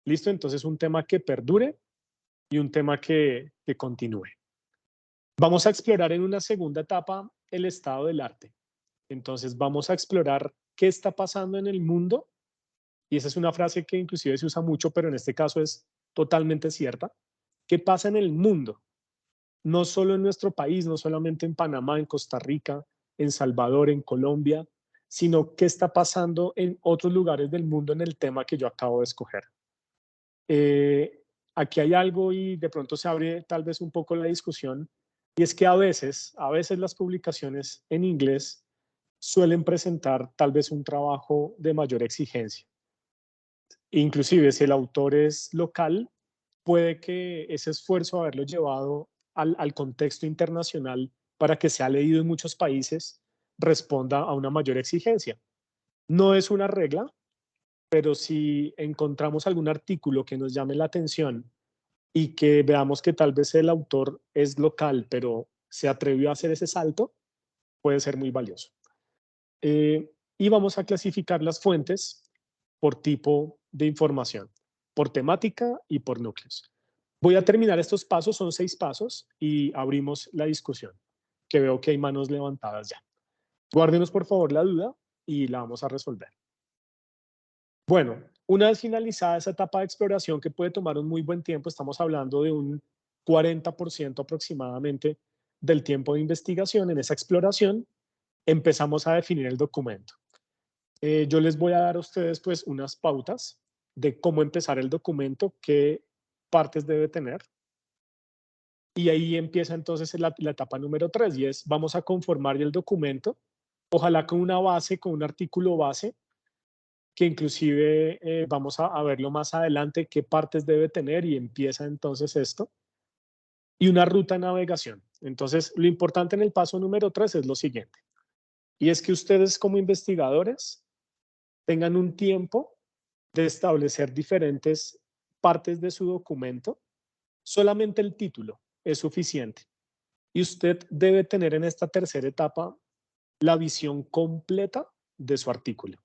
¿Listo? Entonces, un tema que perdure y un tema que continúe. Vamos a explorar en una segunda etapa el estado del arte. Entonces, vamos a explorar qué está pasando en el mundo. Y esa es una frase que inclusive se usa mucho, pero en este caso es totalmente cierta. ¿Qué pasa en el mundo? No solo en nuestro país, no solamente en Panamá, en Costa Rica, en Salvador, en Colombia, sino qué está pasando en otros lugares del mundo en el tema que yo acabo de escoger. Aquí hay algo y de pronto se abre tal vez un poco la discusión, y es que a veces las publicaciones en inglés suelen presentar tal vez un trabajo de mayor exigencia. Inclusive si el autor es local, puede que ese esfuerzo haberlo llevado al contexto internacional para que sea leído en muchos países responda a una mayor exigencia. No es una regla, pero si encontramos algún artículo que nos llame la atención y que veamos que tal vez el autor es local, pero se atrevió a hacer ese salto, puede ser muy valioso. Y vamos a clasificar las fuentes por tipo de información, por temática y por núcleos. Voy a terminar estos pasos, son 6 pasos, y abrimos la discusión, que veo que hay manos levantadas ya. Guárdenos por favor la duda y la vamos a resolver. Bueno, una vez finalizada esa etapa de exploración que puede tomar un muy buen tiempo, estamos hablando de un 40% aproximadamente del tiempo de investigación en esa exploración, empezamos a definir el documento. Yo les voy a dar a ustedes pues unas pautas de cómo empezar el documento, qué partes debe tener. Y ahí empieza entonces la etapa número 3, y es vamos a conformar el documento, ojalá con una base, con un artículo base, que inclusive vamos a verlo más adelante, qué partes debe tener, y empieza entonces esto. Y una ruta de navegación. Entonces, lo importante en el paso número 3 es lo siguiente, y es que ustedes como investigadores tengan un tiempo de establecer diferentes partes de su documento. Solamente el título es suficiente. Y usted debe tener en esta tercera etapa la visión completa de su artículo.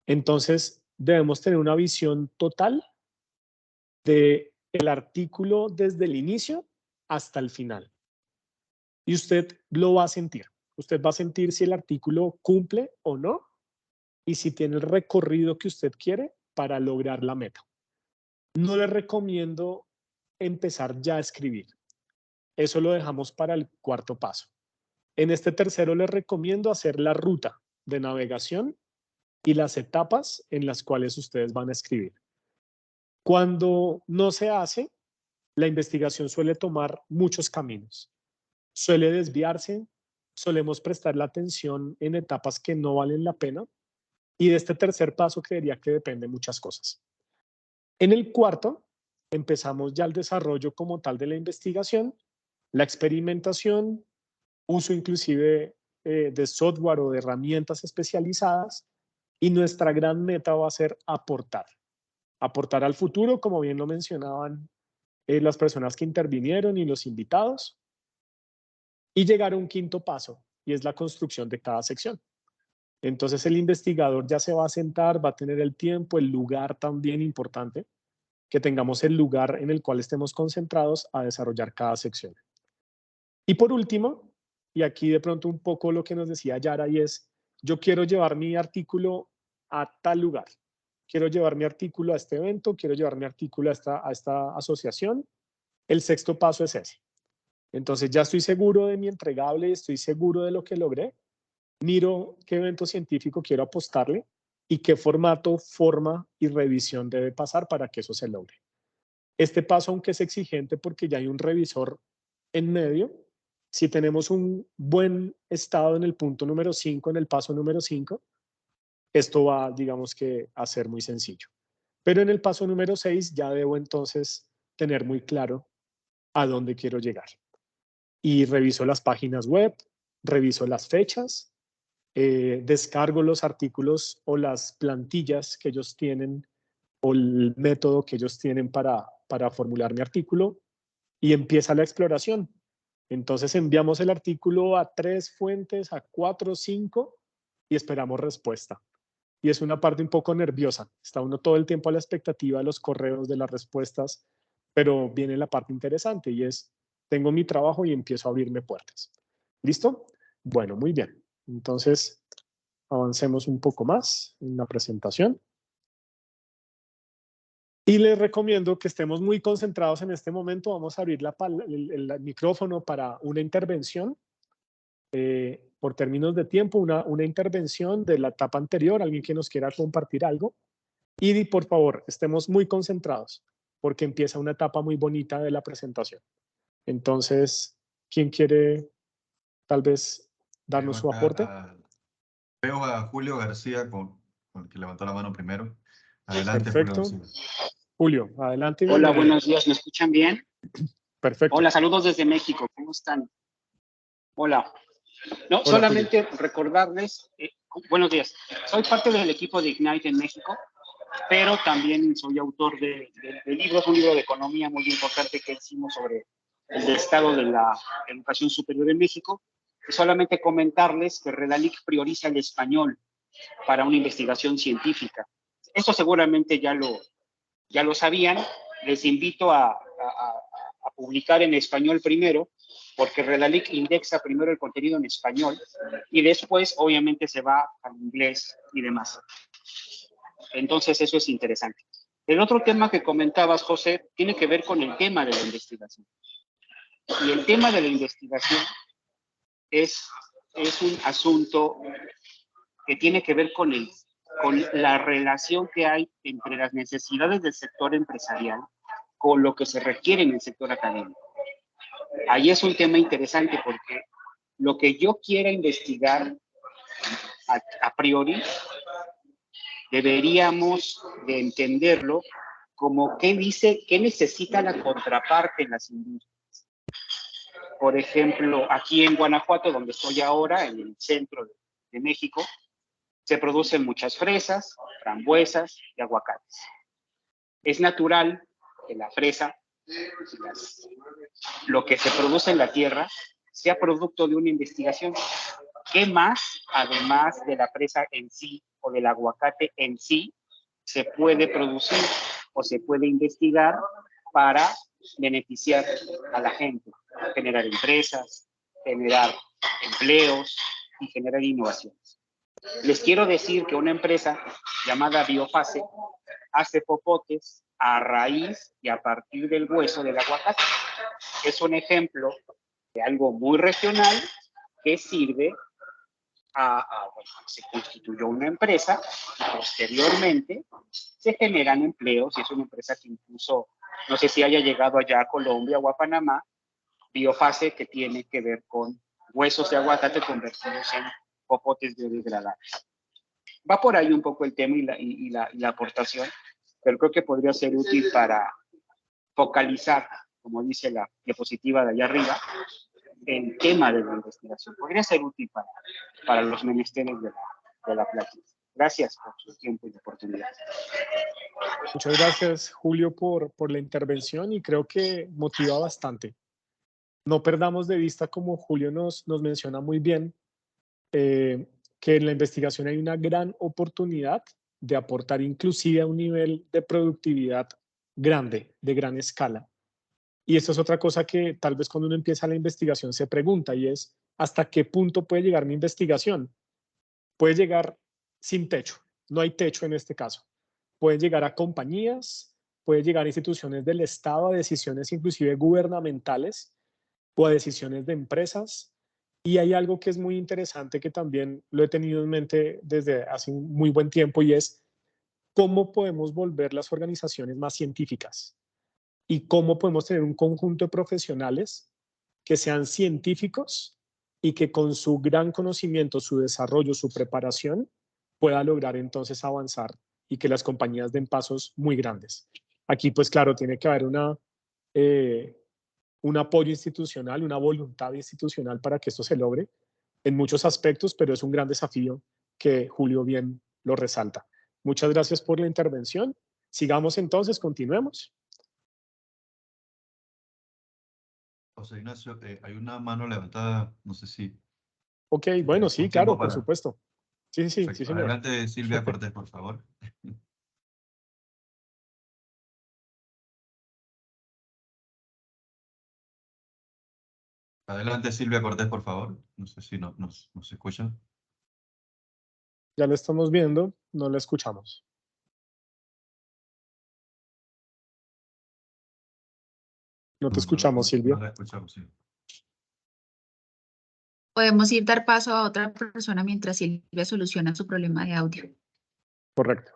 Entonces, debemos tener una visión total del artículo desde el inicio hasta el final. Y usted lo va a sentir. Usted va a sentir si el artículo cumple o no, y si tiene el recorrido que usted quiere para lograr la meta. No le recomiendo empezar ya a escribir. Eso lo dejamos para el cuarto paso. En este tercero les recomiendo hacer la ruta de navegación y las etapas en las cuales ustedes van a escribir. Cuando no se hace, la investigación suele tomar muchos caminos. Suele desviarse, solemos prestar la atención en etapas que no valen la pena, y de este tercer paso creería que depende muchas cosas. En el cuarto, empezamos ya el desarrollo como tal de la investigación, la experimentación, uso inclusive de software o de herramientas especializadas, y nuestra gran meta va a ser aportar al futuro, como bien lo mencionaban las personas que intervinieron y los invitados, y llegar a un quinto paso, y es la construcción de cada sección. Entonces el investigador ya se va a sentar, va a tener el tiempo, el lugar también importante, que tengamos el lugar en el cual estemos concentrados a desarrollar cada sección. Y por último, y aquí de pronto un poco lo que nos decía Yara, y es, yo quiero llevar mi artículo a tal lugar, quiero llevar mi artículo a este evento, quiero llevar mi artículo a esta asociación. El sexto paso es ese. Entonces ya estoy seguro de mi entregable, estoy seguro de lo que logré, miro qué evento científico quiero apostarle y qué formato, forma y revisión debe pasar para que eso se logre. Este paso, aunque es exigente porque ya hay un revisor en medio, si tenemos un buen estado en el punto número 5, en el paso número 5, esto va, digamos que, a ser muy sencillo. Pero en el paso número 6 ya debo entonces tener muy claro a dónde quiero llegar. Y reviso las páginas web, reviso las fechas, descargo los artículos o las plantillas que ellos tienen o el método que ellos tienen para formular mi artículo y empieza la exploración. Entonces enviamos el artículo a 3 fuentes, a 4, 5 y esperamos respuesta. Y es una parte un poco nerviosa. Está uno todo el tiempo a la expectativa de los correos, de las respuestas, pero viene la parte interesante y es, tengo mi trabajo y empiezo a abrirme puertas. ¿Listo? Bueno, muy bien. Entonces, avancemos un poco más en la presentación. Y les recomiendo que estemos muy concentrados en este momento. Vamos a abrir el micrófono para una intervención. Por términos de tiempo, una intervención de la etapa anterior, alguien que nos quiera compartir algo. Y por favor, estemos muy concentrados porque empieza una etapa muy bonita de la presentación. Entonces, ¿quién quiere tal vez darnos su aporte? Veo a Julio García con el que levantó la mano primero. Adelante, perfecto. Julio García. Julio, adelante. Hola, buenos días. ¿Me escuchan bien? Perfecto. Hola, saludos desde México. ¿Cómo están? Hola. No, Hola, solamente recordarles, buenos días. Soy parte del equipo de Ignite en México, pero también soy autor de libros, un libro de economía muy importante que hicimos sobre el estado de la educación superior en México. Y solamente comentarles que Redalic prioriza el español para una investigación científica. Esto seguramente ya lo sabían. Les invito a publicar en español primero, porque Redalic indexa primero el contenido en español y después obviamente se va al inglés y demás. Entonces eso es interesante. El otro tema que comentabas, José, tiene que ver con el tema de la investigación. Y el tema de la investigación es un asunto que tiene que ver con la relación que hay entre las necesidades del sector empresarial con lo que se requiere en el sector académico. Ahí es un tema interesante porque lo que yo quiera investigar a priori, deberíamos de entenderlo como qué necesita la contraparte en las industrias. Por ejemplo, aquí en Guanajuato, donde estoy ahora, en el centro de México, se producen muchas fresas, frambuesas y aguacates. Es natural que la fresa, lo que se produce en la tierra, sea producto de una investigación. ¿Qué más, además de la fresa en sí o del aguacate en sí, se puede producir o se puede investigar para beneficiar a la gente? Generar empresas, generar empleos y generar innovaciones. Les quiero decir que una empresa llamada Biofase hace popotes a raíz y a partir del hueso del aguacate. Es un ejemplo de algo muy regional que sirve bueno, se constituyó una empresa y posteriormente se generan empleos y es una empresa que incluso, no sé si haya llegado allá a Colombia o a Panamá, Biofase, que tiene que ver con huesos de aguacate convertidos en popotes biodegradables. Va por ahí un poco el tema y la aportación, pero creo que podría ser útil para focalizar, como dice la diapositiva de allá arriba, el tema de la investigación. Podría ser útil para los menesteres de la plática. Gracias por su tiempo y oportunidad. Muchas gracias, Julio, por la intervención y creo que motiva bastante. No perdamos de vista, como Julio nos menciona muy bien, que en la investigación hay una gran oportunidad de aportar inclusive a un nivel de productividad grande, de gran escala. Y esto es otra cosa que tal vez cuando uno empieza la investigación se pregunta y es, ¿hasta qué punto puede llegar mi investigación? Puede llegar sin techo, no hay techo en este caso. Puede llegar a compañías, puede llegar a instituciones del Estado, a decisiones inclusive gubernamentales o a decisiones de empresas. Y hay algo que es muy interesante que también lo he tenido en mente desde hace un muy buen tiempo y es cómo podemos volver las organizaciones más científicas y cómo podemos tener un conjunto de profesionales que sean científicos y que con su gran conocimiento, su desarrollo, su preparación, pueda lograr entonces avanzar y que las compañías den pasos muy grandes. Aquí, pues claro, tiene que haber un apoyo institucional, una voluntad institucional para que esto se logre, en muchos aspectos, pero es un gran desafío que Julio bien lo resalta. Muchas gracias por la intervención. Sigamos entonces, continuemos. José Ignacio, hay una mano levantada, no sé si... Ok, bueno, sí, un claro, tiempo por para... supuesto. Sí, sí, Perfecto. sí, señor. Adelante, Silvia Cortés, por favor. Adelante, Silvia Cortés, por favor. No sé si nos escuchan. Ya la estamos viendo, no la escuchamos. No te escuchamos, Silvia. No la escuchamos, sí. Podemos ir dar paso a otra persona mientras Silvia soluciona su problema de audio. Correcto.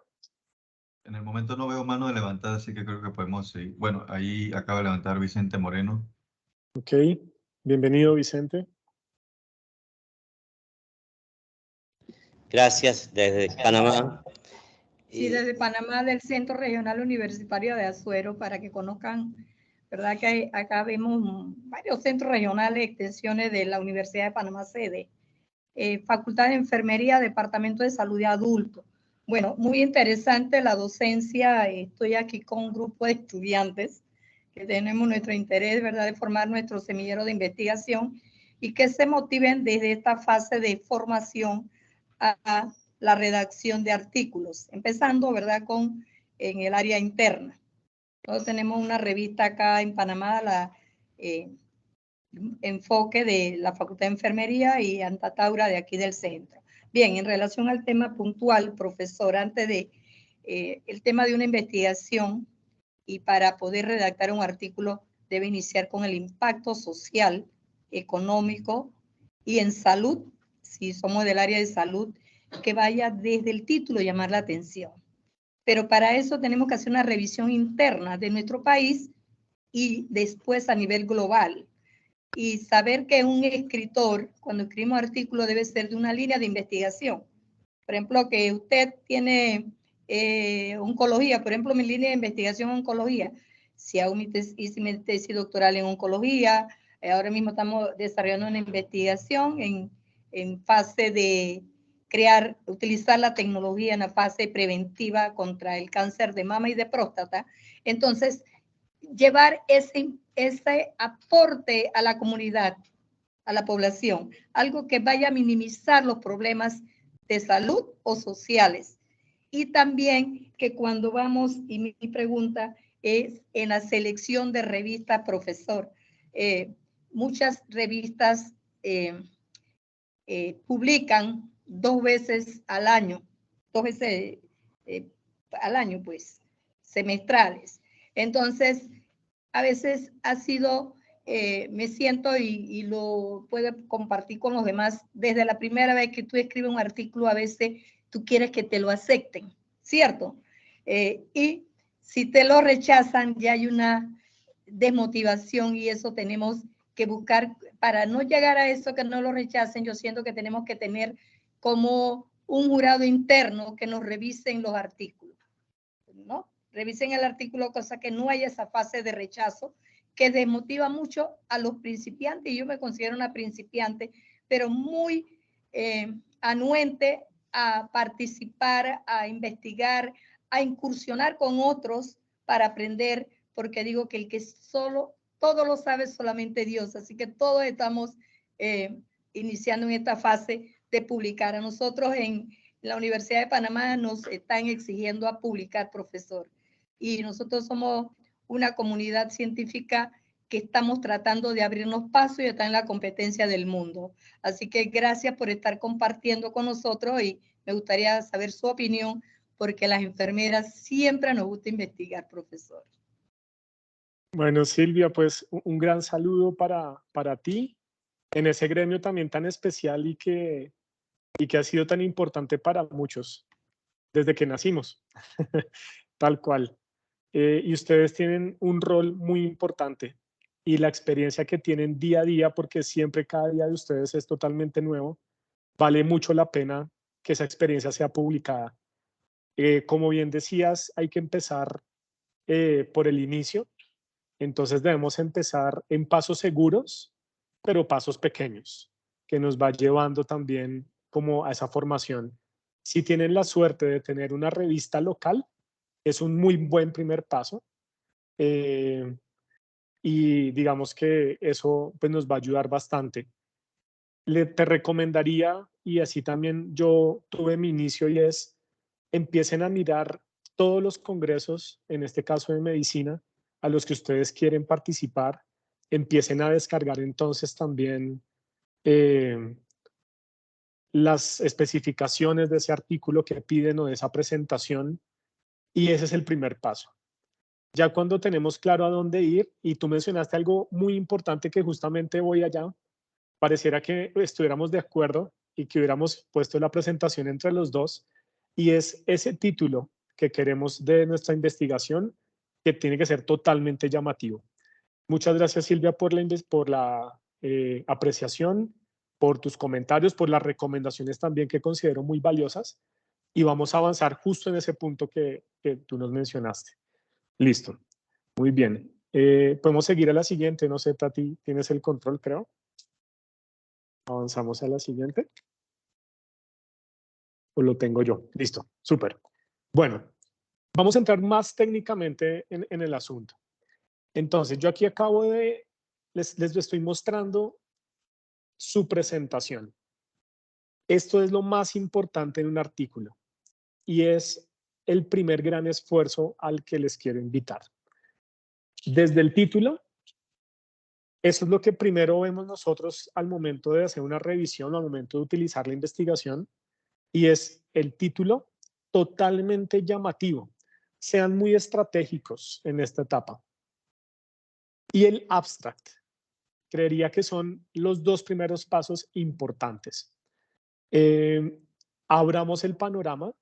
En el momento no veo mano levantada, así que creo que podemos seguir. Bueno, ahí acaba de levantar Vicente Moreno. Ok, bienvenido, Vicente. Gracias, desde Panamá. Sí, desde Panamá, del Centro Regional Universitario de Azuero, para que conozcan, ¿verdad? Que acá vemos varios centros regionales, extensiones de la Universidad de Panamá sede, Facultad de Enfermería, Departamento de Salud de Adultos. Bueno, muy interesante la docencia. Estoy aquí con un grupo de estudiantes que tenemos nuestro interés, ¿verdad?, de formar nuestro semillero de investigación y que se motiven desde esta fase de formación a la redacción de artículos, empezando, ¿verdad?, en el área interna. Nosotros tenemos una revista acá en Panamá, la Enfoque de la Facultad de Enfermería, y Antataura de aquí del centro. Bien, en relación al tema puntual, profesor, antes de el tema de una investigación, y para poder redactar un artículo debe iniciar con el impacto social, económico y en salud, si somos del área de salud, que vaya desde el título llamar la atención. Pero para eso tenemos que hacer una revisión interna de nuestro país y después a nivel global. Y saber que un escritor, cuando escribimos artículos, debe ser de una línea de investigación. Por ejemplo, que usted tiene oncología, por ejemplo, mi línea de investigación es oncología. Si hago hice mi tesis doctoral en oncología, ahora mismo estamos desarrollando una investigación en fase de utilizar la tecnología en la fase preventiva contra el cáncer de mama y de próstata. Entonces, llevar ese aporte a la comunidad, a la población, algo que vaya a minimizar los problemas de salud o sociales. Y también que cuando vamos, y mi pregunta es en la selección de revistas, profesor, muchas revistas publican 2 veces al año, 2 veces al año, pues, semestrales. Entonces, a veces ha sido, me siento y lo puedo compartir con los demás, desde la primera vez que tú escribes un artículo, a veces tú quieres que te lo acepten, ¿cierto? Y si te lo rechazan, ya hay una desmotivación, y eso tenemos que buscar para no llegar a eso, que no lo rechacen. Yo siento que tenemos que tener como un jurado interno que nos revisen los artículos, ¿no? Revisen el artículo, cosa que no haya esa fase de rechazo que desmotiva mucho a los principiantes, y yo me considero una principiante, pero muy anuente a participar, a investigar, a incursionar con otros para aprender, porque digo que el que solo, todo lo sabe solamente Dios, así que todos estamos iniciando en esta fase de publicar. A nosotros en la Universidad de Panamá nos están exigiendo a publicar, profesor, y nosotros somos una comunidad científica que estamos tratando de abrirnos paso y está en la competencia del mundo. Así que gracias por estar compartiendo con nosotros, y me gustaría saber su opinión, porque las enfermeras siempre nos gusta investigar, profesor. Bueno, Silvia, pues un gran saludo para ti en ese gremio también tan especial y que ha sido tan importante para muchos desde que nacimos, tal cual. Y ustedes tienen un rol muy importante, y la experiencia que tienen día a día, porque siempre cada día de ustedes es totalmente nuevo, vale mucho la pena que esa experiencia sea publicada. Como bien decías, hay que empezar por el inicio, entonces debemos empezar en pasos seguros, pero pasos pequeños. que nos va llevando también como a esa formación. Si tienen la suerte de tener una revista local, es un muy buen primer paso. Y digamos que eso pues, nos va a ayudar bastante. Te recomendaría, y así también yo tuve mi inicio, y es, empiecen a mirar todos los congresos, en este caso de medicina, a los que ustedes quieren participar. Empiecen a descargar entonces también las especificaciones de ese artículo que piden o de esa presentación, y ese es el primer paso. Ya cuando tenemos claro a dónde ir, y tú mencionaste algo muy importante que justamente voy allá, pareciera que estuviéramos de acuerdo y que hubiéramos puesto la presentación entre los dos, y es ese título que queremos de nuestra investigación, que tiene que ser totalmente llamativo. Muchas gracias, Silvia, por la apreciación, por tus comentarios, por las recomendaciones también que considero muy valiosas, y vamos a avanzar justo en ese punto que tú nos mencionaste. Listo, muy bien. Podemos seguir a la siguiente, no sé, Tati, tienes el control, creo. Avanzamos a la siguiente. ¿O lo tengo yo? Listo, súper. Bueno, vamos a entrar más técnicamente en el asunto. Entonces, yo aquí acabo de, les estoy mostrando su presentación. Esto es lo más importante en un artículo, y es el primer gran esfuerzo al que les quiero invitar. Desde el título, eso es lo que primero vemos nosotros al momento de hacer una revisión, al momento de utilizar la investigación, y es el título totalmente llamativo. Sean muy estratégicos en esta etapa. Y el abstract, creería que son los dos primeros pasos importantes. Abramos el panorama,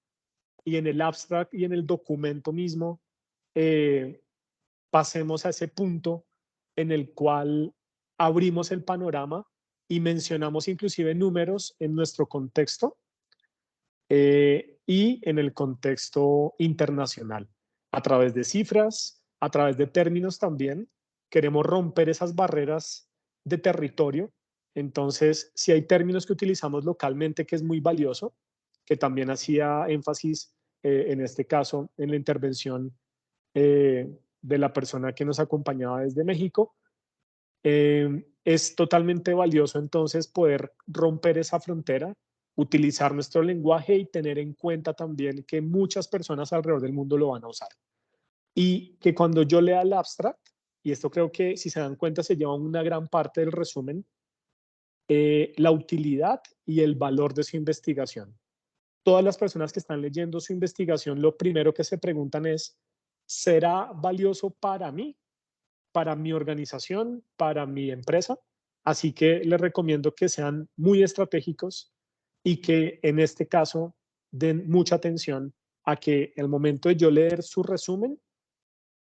y en el abstract y en el documento mismo pasemos a ese punto en el cual abrimos el panorama y mencionamos inclusive números en nuestro contexto y en el contexto internacional, a través de cifras, a través de términos también. Queremos romper esas barreras de territorio. Entonces, si hay términos que utilizamos localmente, que es muy valioso, que también hacía énfasis en este caso en la intervención de la persona que nos acompañaba desde México, es totalmente valioso entonces poder romper esa frontera, utilizar nuestro lenguaje y tener en cuenta también que muchas personas alrededor del mundo lo van a usar. Y que cuando yo lea el abstract, y esto creo que si se dan cuenta se lleva una gran parte del resumen, la utilidad y el valor de su investigación. Todas las personas que están leyendo su investigación, lo primero que se preguntan es, ¿será valioso para mí, para mi organización, para mi empresa? Así que les recomiendo que sean muy estratégicos y que en este caso den mucha atención a que el momento de yo leer su resumen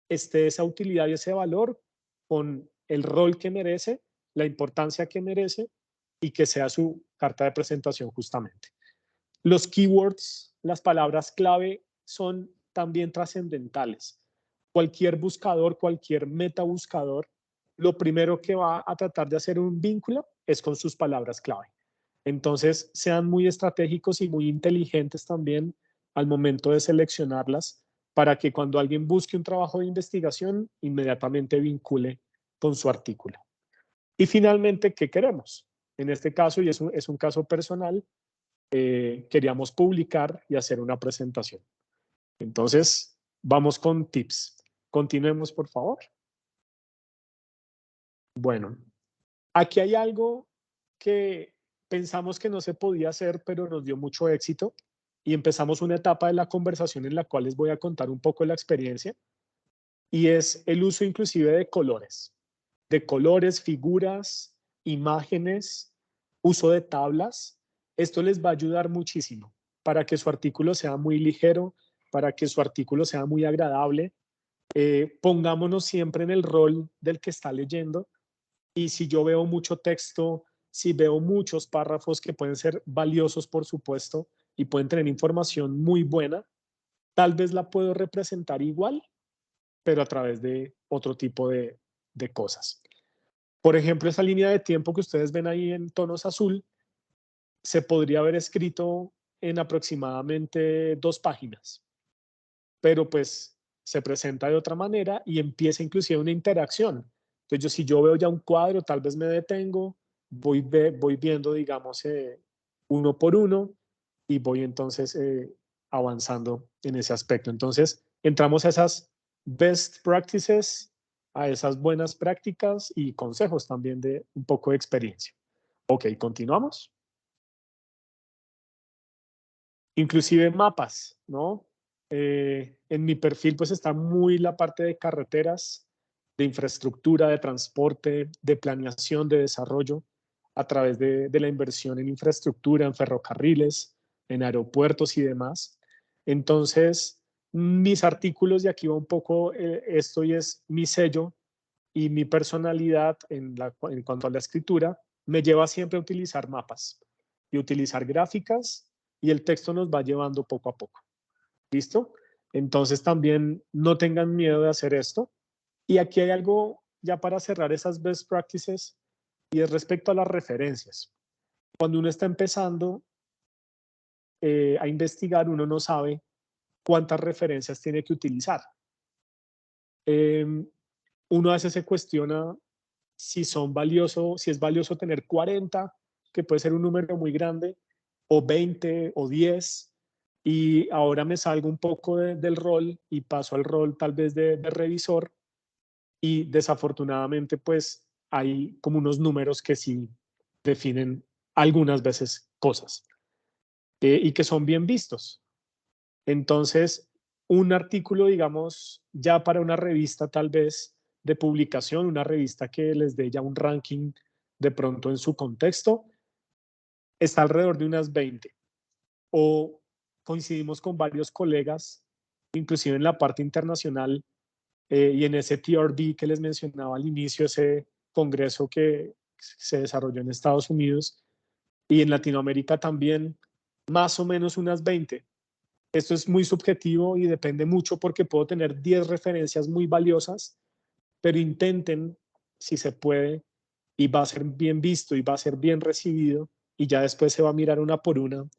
esté esa utilidad y ese valor con el rol que merece, la importancia que merece, y que sea su carta de presentación justamente. Los keywords, las palabras clave, son también trascendentales. Cualquier buscador, cualquier metabuscador, lo primero que va a tratar de hacer un vínculo es con sus palabras clave. Entonces, sean muy estratégicos y muy inteligentes también al momento de seleccionarlas, para que cuando alguien busque un trabajo de investigación, inmediatamente vincule con su artículo. Y finalmente, ¿qué queremos? En este caso, y es un caso personal, queríamos publicar y hacer una presentación. Entonces, vamos con tips. Continuemos, por favor. Bueno, aquí hay algo que pensamos que no se podía hacer, pero nos dio mucho éxito, y empezamos una etapa de la conversación en la cual les voy a contar un poco la experiencia, y es el uso inclusive de colores, figuras, imágenes, uso de tablas. Esto les va a ayudar muchísimo para que su artículo sea muy ligero, para que su artículo sea muy agradable. Pongámonos siempre en el rol del que está leyendo, y si yo veo mucho texto, si veo muchos párrafos que pueden ser valiosos, por supuesto, y pueden tener información muy buena, tal vez la puedo representar igual, pero a través de otro tipo de cosas. Por ejemplo, esa línea de tiempo que ustedes ven ahí en tonos azul se podría haber escrito en aproximadamente 2 páginas, pero pues se presenta de otra manera y empieza inclusive una interacción. Entonces, si yo veo ya un cuadro, tal vez me detengo, voy viendo, digamos, uno por uno y voy entonces avanzando en ese aspecto. Entonces, entramos a esas best practices, a esas buenas prácticas y consejos también de un poco de experiencia. Ok, continuamos. Inclusive mapas, ¿no? En mi perfil pues está muy la parte de carreteras, de infraestructura, de transporte, de planeación, de desarrollo, a través de la inversión en infraestructura, en ferrocarriles, en aeropuertos y demás. Entonces, mis artículos, y aquí va un poco esto y es mi sello y mi personalidad en cuanto a la escritura, me lleva siempre a utilizar mapas y utilizar gráficas, y el texto nos va llevando poco a poco. ¿Listo? Entonces también no tengan miedo de hacer esto. Y aquí hay algo ya para cerrar esas best practices, y es respecto a las referencias. Cuando uno está empezando a investigar, uno no sabe cuántas referencias tiene que utilizar. Uno a veces se cuestiona si es valioso tener 40, que puede ser un número muy grande, o 20 o 10, y ahora me salgo un poco del rol y paso al rol tal vez de revisor, y desafortunadamente pues hay como unos números que sí definen algunas veces cosas y que son bien vistos. Entonces, un artículo, digamos, ya para una revista tal vez de publicación, una revista que les dé ya un ranking de pronto en su contexto, está alrededor de unas 20. O coincidimos con varios colegas, inclusive en la parte internacional y en ese TRB que les mencionaba al inicio, ese congreso que se desarrolló en Estados Unidos y en Latinoamérica también, más o menos unas 20. Esto es muy subjetivo y depende mucho porque puedo tener 10 referencias muy valiosas, pero intenten, si se puede, y va a ser bien visto y va a ser bien recibido, y ya después se va a mirar una por una,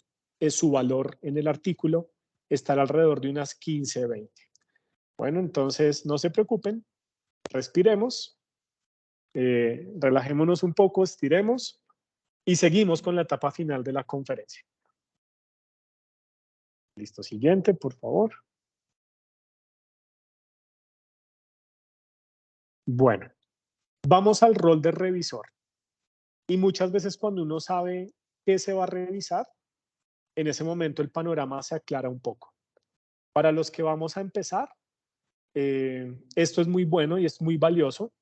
es su valor en el artículo, estar alrededor de unas 15, 20. Bueno, entonces no se preocupen, respiremos, relajémonos un poco, estiremos y seguimos con la etapa final de la conferencia. Listo, siguiente, por favor. Bueno, vamos al rol de revisor. Y muchas veces cuando uno sabe qué se va a revisar, en ese momento el panorama se aclara un poco. Para los que vamos a empezar, esto es muy bueno y es muy valioso,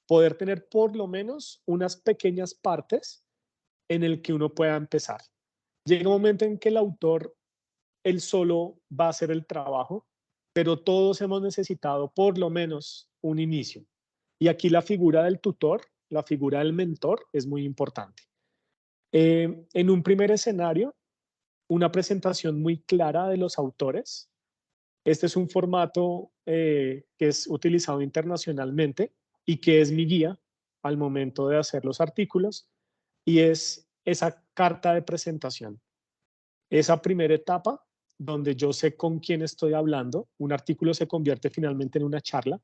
poder tener por lo menos unas pequeñas partes en el que uno pueda empezar. Llega un momento en que el autor, él solo va a hacer el trabajo, pero todos hemos necesitado por lo menos un inicio. Y aquí la figura del tutor, la figura del mentor es muy importante. En un primer escenario, una presentación muy clara de los autores. Este es un formato que es utilizado internacionalmente y que es mi guía al momento de hacer los artículos, y es esa carta de presentación. Esa primera etapa donde yo sé con quién estoy hablando, un artículo se convierte finalmente en una charla,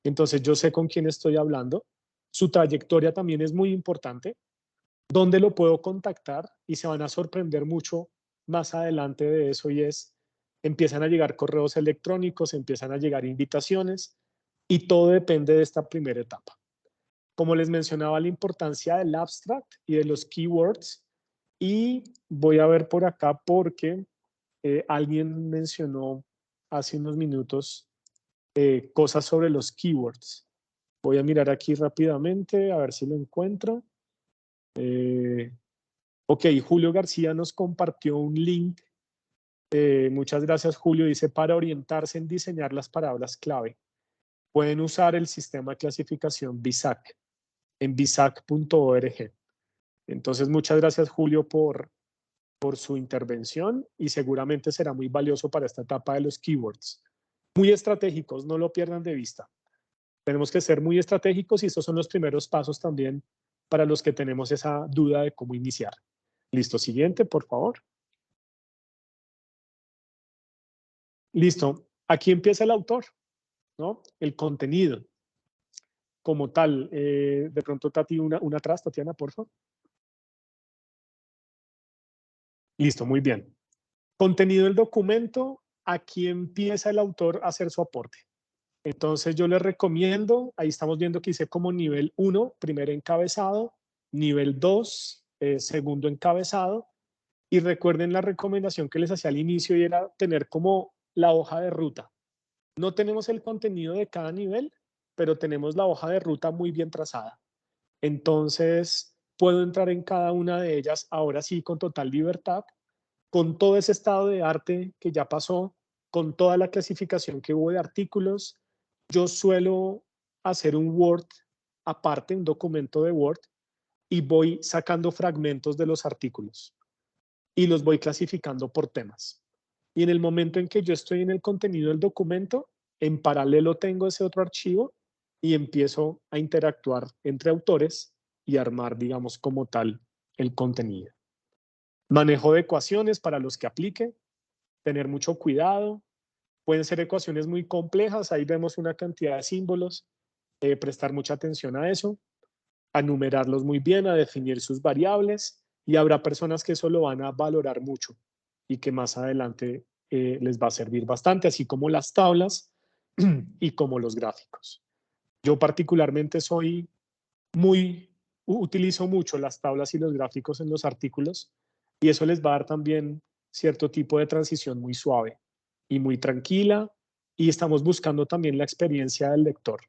entonces yo sé con quién estoy hablando, su trayectoria también es muy importante, dónde lo puedo contactar, y se van a sorprender mucho más adelante de eso, y empiezan a llegar correos electrónicos, empiezan a llegar invitaciones, y todo depende de esta primera etapa. Como les mencionaba, la importancia del abstract y de los keywords, y voy a ver por acá porque alguien mencionó hace unos minutos cosas sobre los keywords. Voy a mirar aquí rápidamente a ver si lo encuentro. Ok, Julio García nos compartió un link. Muchas gracias, Julio. Dice, para orientarse en diseñar las palabras clave, pueden usar el sistema de clasificación BISAC en bisac.org. Entonces, muchas gracias, Julio, por su intervención, y seguramente será muy valioso para esta etapa de los keywords. Muy estratégicos, no lo pierdan de vista. Tenemos que ser muy estratégicos, y estos son los primeros pasos también para los que tenemos esa duda de cómo iniciar. Listo, siguiente, por favor. Listo, aquí empieza el autor, ¿no? El contenido como tal. De pronto, Tati, una atrás, Tatiana, por favor. Listo, muy bien. Contenido del documento, aquí empieza el autor a hacer su aporte. Entonces yo les recomiendo, ahí estamos viendo que hice como nivel 1, primer encabezado, nivel 2, segundo encabezado, y recuerden la recomendación que les hacía al inicio y era tener como la hoja de ruta. No tenemos el contenido de cada nivel, pero tenemos la hoja de ruta muy bien trazada. Entonces puedo entrar en cada una de ellas ahora sí con total libertad, con todo ese estado de arte que ya pasó, con toda la clasificación que hubo de artículos. Yo suelo hacer un Word aparte, un documento de Word, y voy sacando fragmentos de los artículos y los voy clasificando por temas. Y en el momento en que yo estoy en el contenido del documento, en paralelo tengo ese otro archivo y empiezo a interactuar entre autores y armar, digamos, como tal el contenido. Manejo de ecuaciones para los que aplique, tener mucho cuidado. Pueden ser ecuaciones muy complejas, ahí vemos una cantidad de símbolos, prestar mucha atención a eso, a numerarlos muy bien, a definir sus variables, y habrá personas que eso lo van a valorar mucho y que más adelante les va a servir bastante, así como las tablas y como los gráficos. Yo particularmente utilizo mucho las tablas y los gráficos en los artículos, y eso les va a dar también cierto tipo de transición muy suave y muy tranquila, y estamos buscando también la experiencia del lector.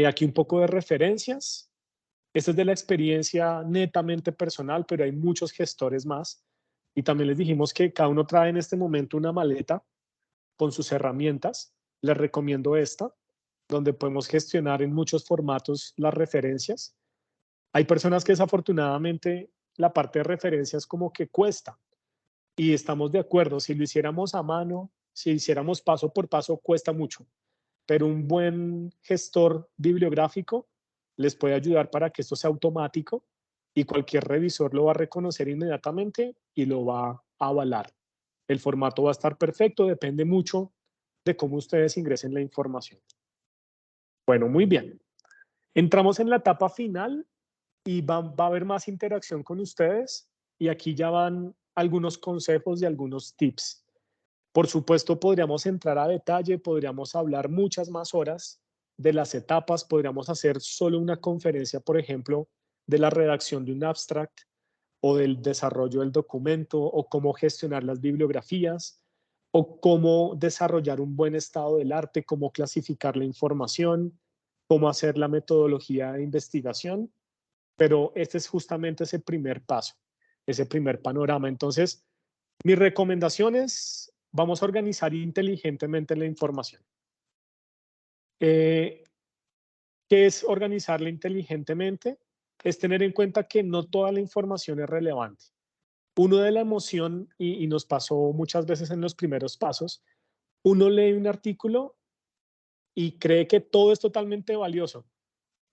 Aquí un poco de referencias. Esta es de la experiencia netamente personal, pero hay muchos gestores más. Y también les dijimos que cada uno trae en este momento una maleta con sus herramientas. Les recomiendo esta, donde podemos gestionar en muchos formatos las referencias. Hay personas que desafortunadamente la parte de referencias como que cuesta. Y estamos de acuerdo, si lo hiciéramos a mano, si hiciéramos paso por paso, cuesta mucho. Pero un buen gestor bibliográfico les puede ayudar para que esto sea automático y cualquier revisor lo va a reconocer inmediatamente y lo va a avalar. El formato va a estar perfecto, depende mucho de cómo ustedes ingresen la información. Bueno, muy bien. Entramos en la etapa final y va a haber más interacción con ustedes, y aquí ya van algunos consejos y algunos tips. Por supuesto, podríamos entrar a detalle, podríamos hablar muchas más horas de las etapas, podríamos hacer solo una conferencia, por ejemplo, de la redacción de un abstract o del desarrollo del documento, o cómo gestionar las bibliografías, o cómo desarrollar un buen estado del arte, cómo clasificar la información, cómo hacer la metodología de investigación. Pero este es justamente ese primer paso, ese primer panorama. Entonces, mis recomendaciones: vamos a organizar inteligentemente la información. ¿Qué es organizarla inteligentemente? Es tener en cuenta que no toda la información es relevante. Uno de la emoción, y nos pasó muchas veces en los primeros pasos, uno lee un artículo y cree que todo es totalmente valioso.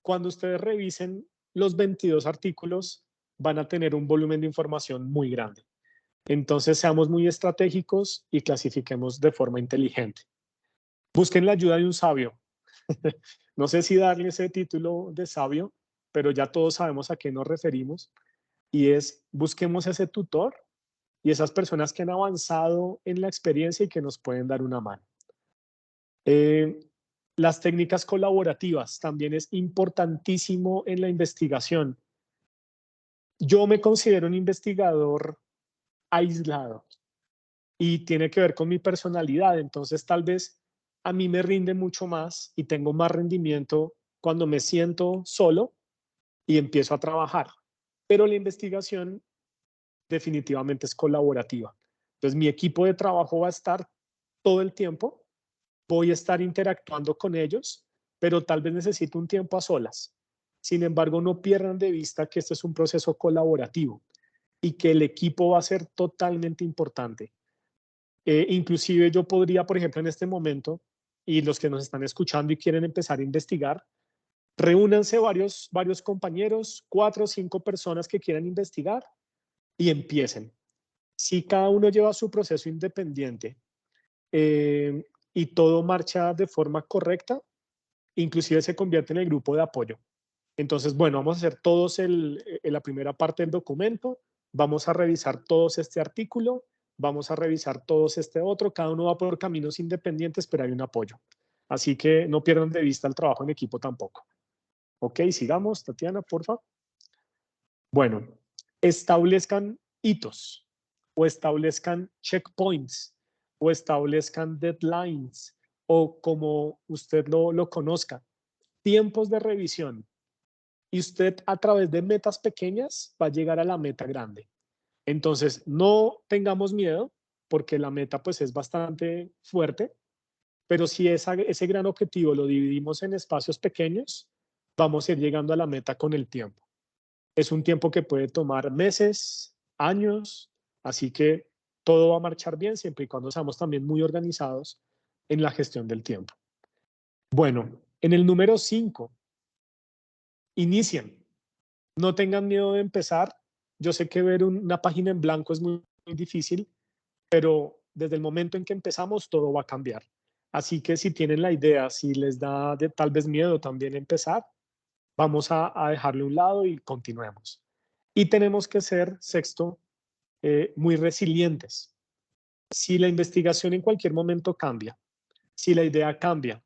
Cuando ustedes revisen los 22 artículos, van a tener un volumen de información muy grande. Entonces, seamos muy estratégicos y clasifiquemos de forma inteligente. Busquen la ayuda de un sabio. No sé si darle ese título de sabio, pero ya todos sabemos a qué nos referimos. Y es: busquemos ese tutor y esas personas que han avanzado en la experiencia y que nos pueden dar una mano. Las técnicas colaborativas también es importantísimo en la investigación. Yo me considero un investigador aislado y tiene que ver con mi personalidad. Entonces, tal vez a mí me rinde mucho más y tengo más rendimiento cuando me siento solo y empiezo a trabajar. Pero la investigación definitivamente es colaborativa. Entonces, mi equipo de trabajo va a estar todo el tiempo, voy a estar interactuando con ellos, pero tal vez necesito un tiempo a solas. Sin embargo, no pierdan de vista que este es un proceso colaborativo y que el equipo va a ser totalmente importante. Inclusive yo podría, por ejemplo, en este momento, y los que nos están escuchando y quieren empezar a investigar, Reúnanse varios compañeros, 4 o 5 personas que quieran investigar y empiecen. Si cada uno lleva su proceso independiente y todo marcha de forma correcta, inclusive se convierte en el grupo de apoyo. Entonces, bueno, vamos a hacer todos la primera parte del documento, vamos a revisar todos este artículo, vamos a revisar todos este otro, cada uno va por caminos independientes, pero hay un apoyo. Así que no pierdan de vista el trabajo en equipo tampoco. Ok, sigamos, Tatiana, por favor. Bueno, establezcan hitos, o establezcan checkpoints, o establezcan deadlines, o como usted lo conozca, tiempos de revisión. Y usted a través de metas pequeñas va a llegar a la meta grande. Entonces, no tengamos miedo, porque la meta pues es bastante fuerte, pero si ese gran objetivo lo dividimos en espacios pequeños, vamos a ir llegando a la meta con el tiempo. Es un tiempo que puede tomar meses, años, así que todo va a marchar bien siempre y cuando seamos también muy organizados en la gestión del tiempo. Bueno, en el número 5, inicien. No tengan miedo de empezar. Yo sé que ver una página en blanco es muy difícil, pero desde el momento en que empezamos todo va a cambiar. Así que si tienen la idea, si les da tal vez miedo también empezar, vamos a dejarlo a un lado y continuemos. Y tenemos que ser, sexto, muy resilientes. Si la investigación en cualquier momento cambia, si la idea cambia,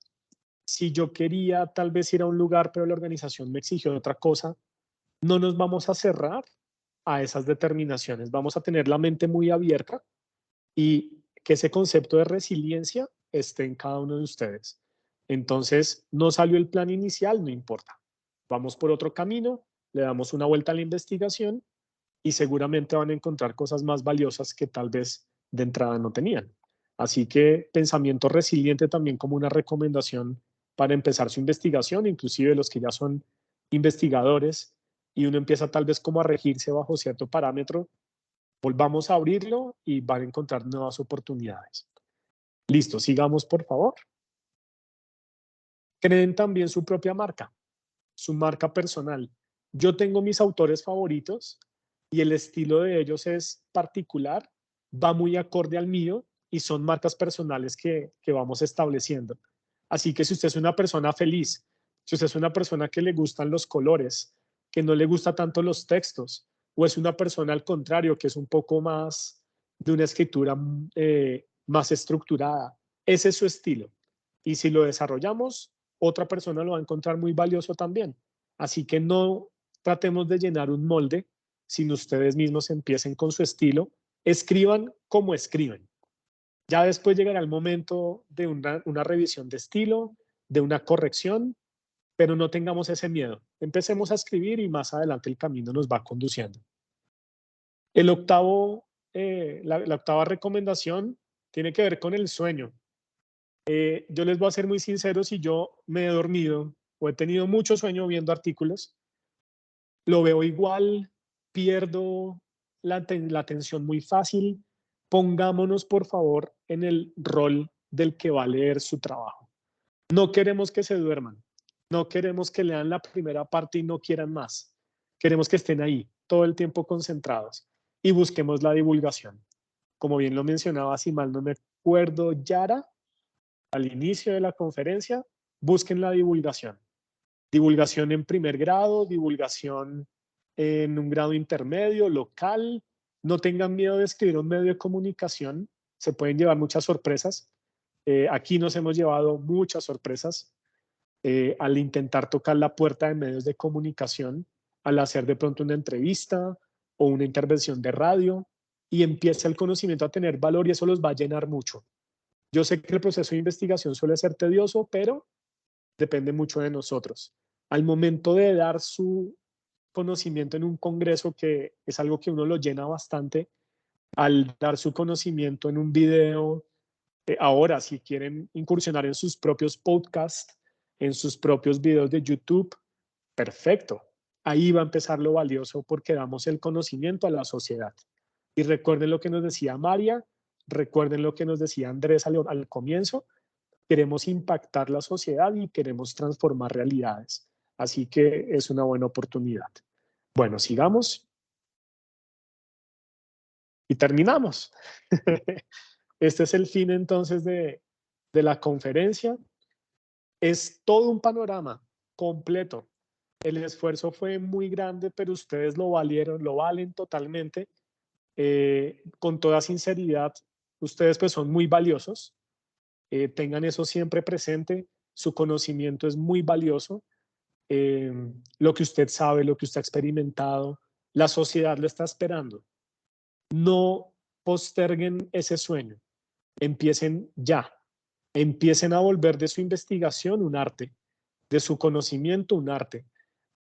si yo quería tal vez ir a un lugar, pero la organización me exigió otra cosa, no nos vamos a cerrar a esas determinaciones. Vamos a tener la mente muy abierta y que ese concepto de resiliencia esté en cada uno de ustedes. Entonces, no salió el plan inicial, no importa. Vamos por otro camino, le damos una vuelta a la investigación y seguramente van a encontrar cosas más valiosas que tal vez de entrada no tenían. Así que pensamiento resiliente también como una recomendación para empezar su investigación, inclusive los que ya son investigadores y uno empieza tal vez como a regirse bajo cierto parámetro, volvamos a abrirlo y van a encontrar nuevas oportunidades. Listo, sigamos por favor. Creen también su propia marca, su marca personal. Yo tengo mis autores favoritos y el estilo de ellos es particular, va muy acorde al mío y son marcas personales que vamos estableciendo. Así que si usted es una persona feliz, si usted es una persona que le gustan los colores, que no le gusta tanto los textos, o es una persona al contrario, que es un poco más de una escritura más estructurada, ese es su estilo. Y si lo desarrollamos, otra persona lo va a encontrar muy valioso también. Así que no tratemos de llenar un molde, sino ustedes mismos empiecen con su estilo, escriban como escriben. Ya después llegará el momento de una revisión de estilo, de una corrección, pero no tengamos ese miedo. Empecemos a escribir y más adelante el camino nos va conduciendo. La octava recomendación tiene que ver con el sueño. Yo les voy a ser muy sincero, si yo me he dormido o he tenido mucho sueño viendo artículos, lo veo igual, pierdo la atención muy fácil. Pongámonos, por favor, en el rol del que va a leer su trabajo. No queremos que se duerman. No queremos que lean la primera parte y no quieran más. Queremos que estén ahí, todo el tiempo concentrados. Y busquemos la divulgación. Como bien lo mencionaba, si mal no me acuerdo, Yara, al inicio de la conferencia, busquen la divulgación. Divulgación en primer grado, divulgación en un grado intermedio, local. No tengan miedo de escribir un medio de comunicación. Se pueden llevar muchas sorpresas. Aquí nos hemos llevado muchas sorpresas al intentar tocar la puerta de medios de comunicación, al hacer de pronto una entrevista o una intervención de radio y empieza el conocimiento a tener valor y eso los va a llenar mucho. Yo sé que el proceso de investigación suele ser tedioso, pero depende mucho de nosotros. Al momento de dar su conocimiento en un congreso, que es algo que uno lo llena bastante, al dar su conocimiento en un video, ahora si quieren incursionar en sus propios podcasts, en sus propios videos de YouTube, perfecto. Ahí va a empezar lo valioso porque damos el conocimiento a la sociedad. Y recuerden lo que nos decía María, recuerden lo que nos decía Andrés al comienzo, queremos impactar la sociedad y queremos transformar realidades. Así que es una buena oportunidad. Bueno, sigamos. Y terminamos. Este es el fin entonces de la conferencia. Es todo un panorama completo. El esfuerzo fue muy grande, pero ustedes lo valen totalmente. Con toda sinceridad, ustedes pues son muy valiosos. Tengan eso siempre presente. Su conocimiento es muy valioso. Lo que usted sabe, lo que usted ha experimentado, la sociedad lo está esperando. No posterguen ese sueño. Empiecen ya. Empiecen a volver de su investigación un arte, de su conocimiento un arte,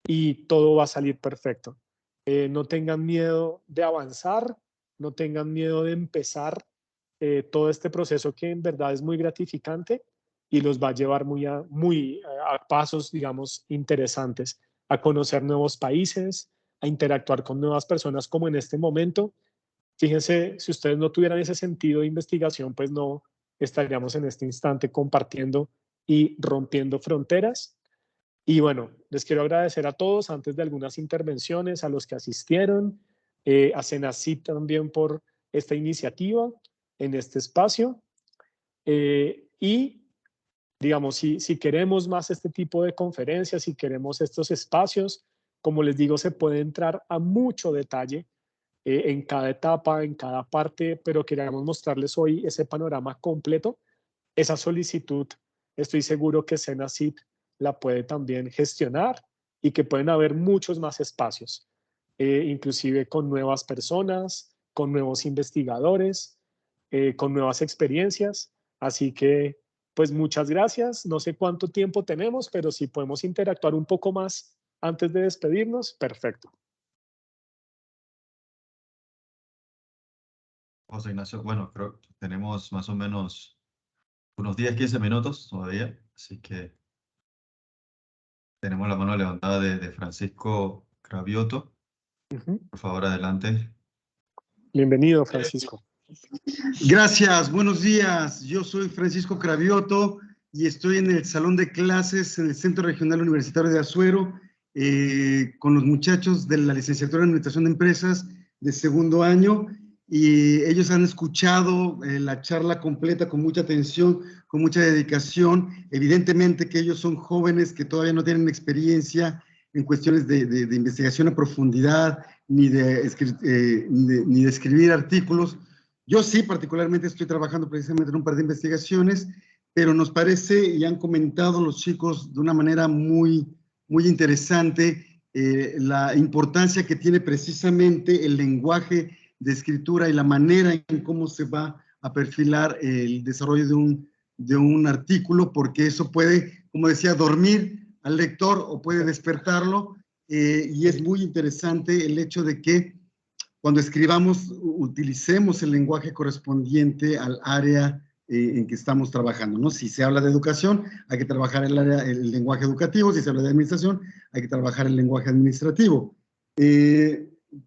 y todo va a salir perfecto. No tengan miedo de avanzar, no tengan miedo de empezar todo este proceso que en verdad es muy gratificante y los va a llevar a pasos, digamos, interesantes, a conocer nuevos países, a interactuar con nuevas personas como en este momento. Fíjense, si ustedes no tuvieran ese sentido de investigación, pues no estaríamos en este instante compartiendo y rompiendo fronteras. Y bueno, les quiero agradecer a todos antes de algunas intervenciones, a los que asistieron, a Senacid también por esta iniciativa en este espacio. Y digamos, si queremos más este tipo de conferencias, si queremos estos espacios, como les digo, se puede entrar a mucho detalle en cada etapa, en cada parte, pero queríamos mostrarles hoy ese panorama completo. Esa solicitud, estoy seguro que Senacid la puede también gestionar y que pueden haber muchos más espacios, inclusive con nuevas personas, con nuevos investigadores, con nuevas experiencias. Así que, pues muchas gracias. No sé cuánto tiempo tenemos, pero si podemos interactuar un poco más antes de despedirnos, perfecto. José Ignacio, bueno, creo que tenemos más o menos unos 10-15 minutos todavía, así que tenemos la mano levantada de Francisco Cravioto. Por favor, adelante. Bienvenido, Francisco. Gracias, buenos días. Yo soy Francisco Cravioto y estoy en el salón de clases en el Centro Regional Universitario de Azuero con los muchachos de la licenciatura en Administración de Empresas de segundo año, y ellos han escuchado la charla completa con mucha atención, con mucha dedicación. Evidentemente que ellos son jóvenes que todavía no tienen experiencia en cuestiones de investigación a profundidad, ni de escribir artículos. Yo sí, particularmente estoy trabajando precisamente en un par de investigaciones, pero nos parece, y han comentado los chicos de una manera muy interesante, la importancia que tiene precisamente el lenguaje de escritura y la manera en cómo se va a perfilar el desarrollo de un artículo, porque eso puede, como decía, dormir al lector o puede despertarlo, y es muy interesante el hecho de que cuando escribamos utilicemos el lenguaje correspondiente al área en que estamos trabajando, ¿no? Si se habla de educación, hay que trabajar el lenguaje educativo. Si se habla de administración, hay que trabajar el lenguaje administrativo.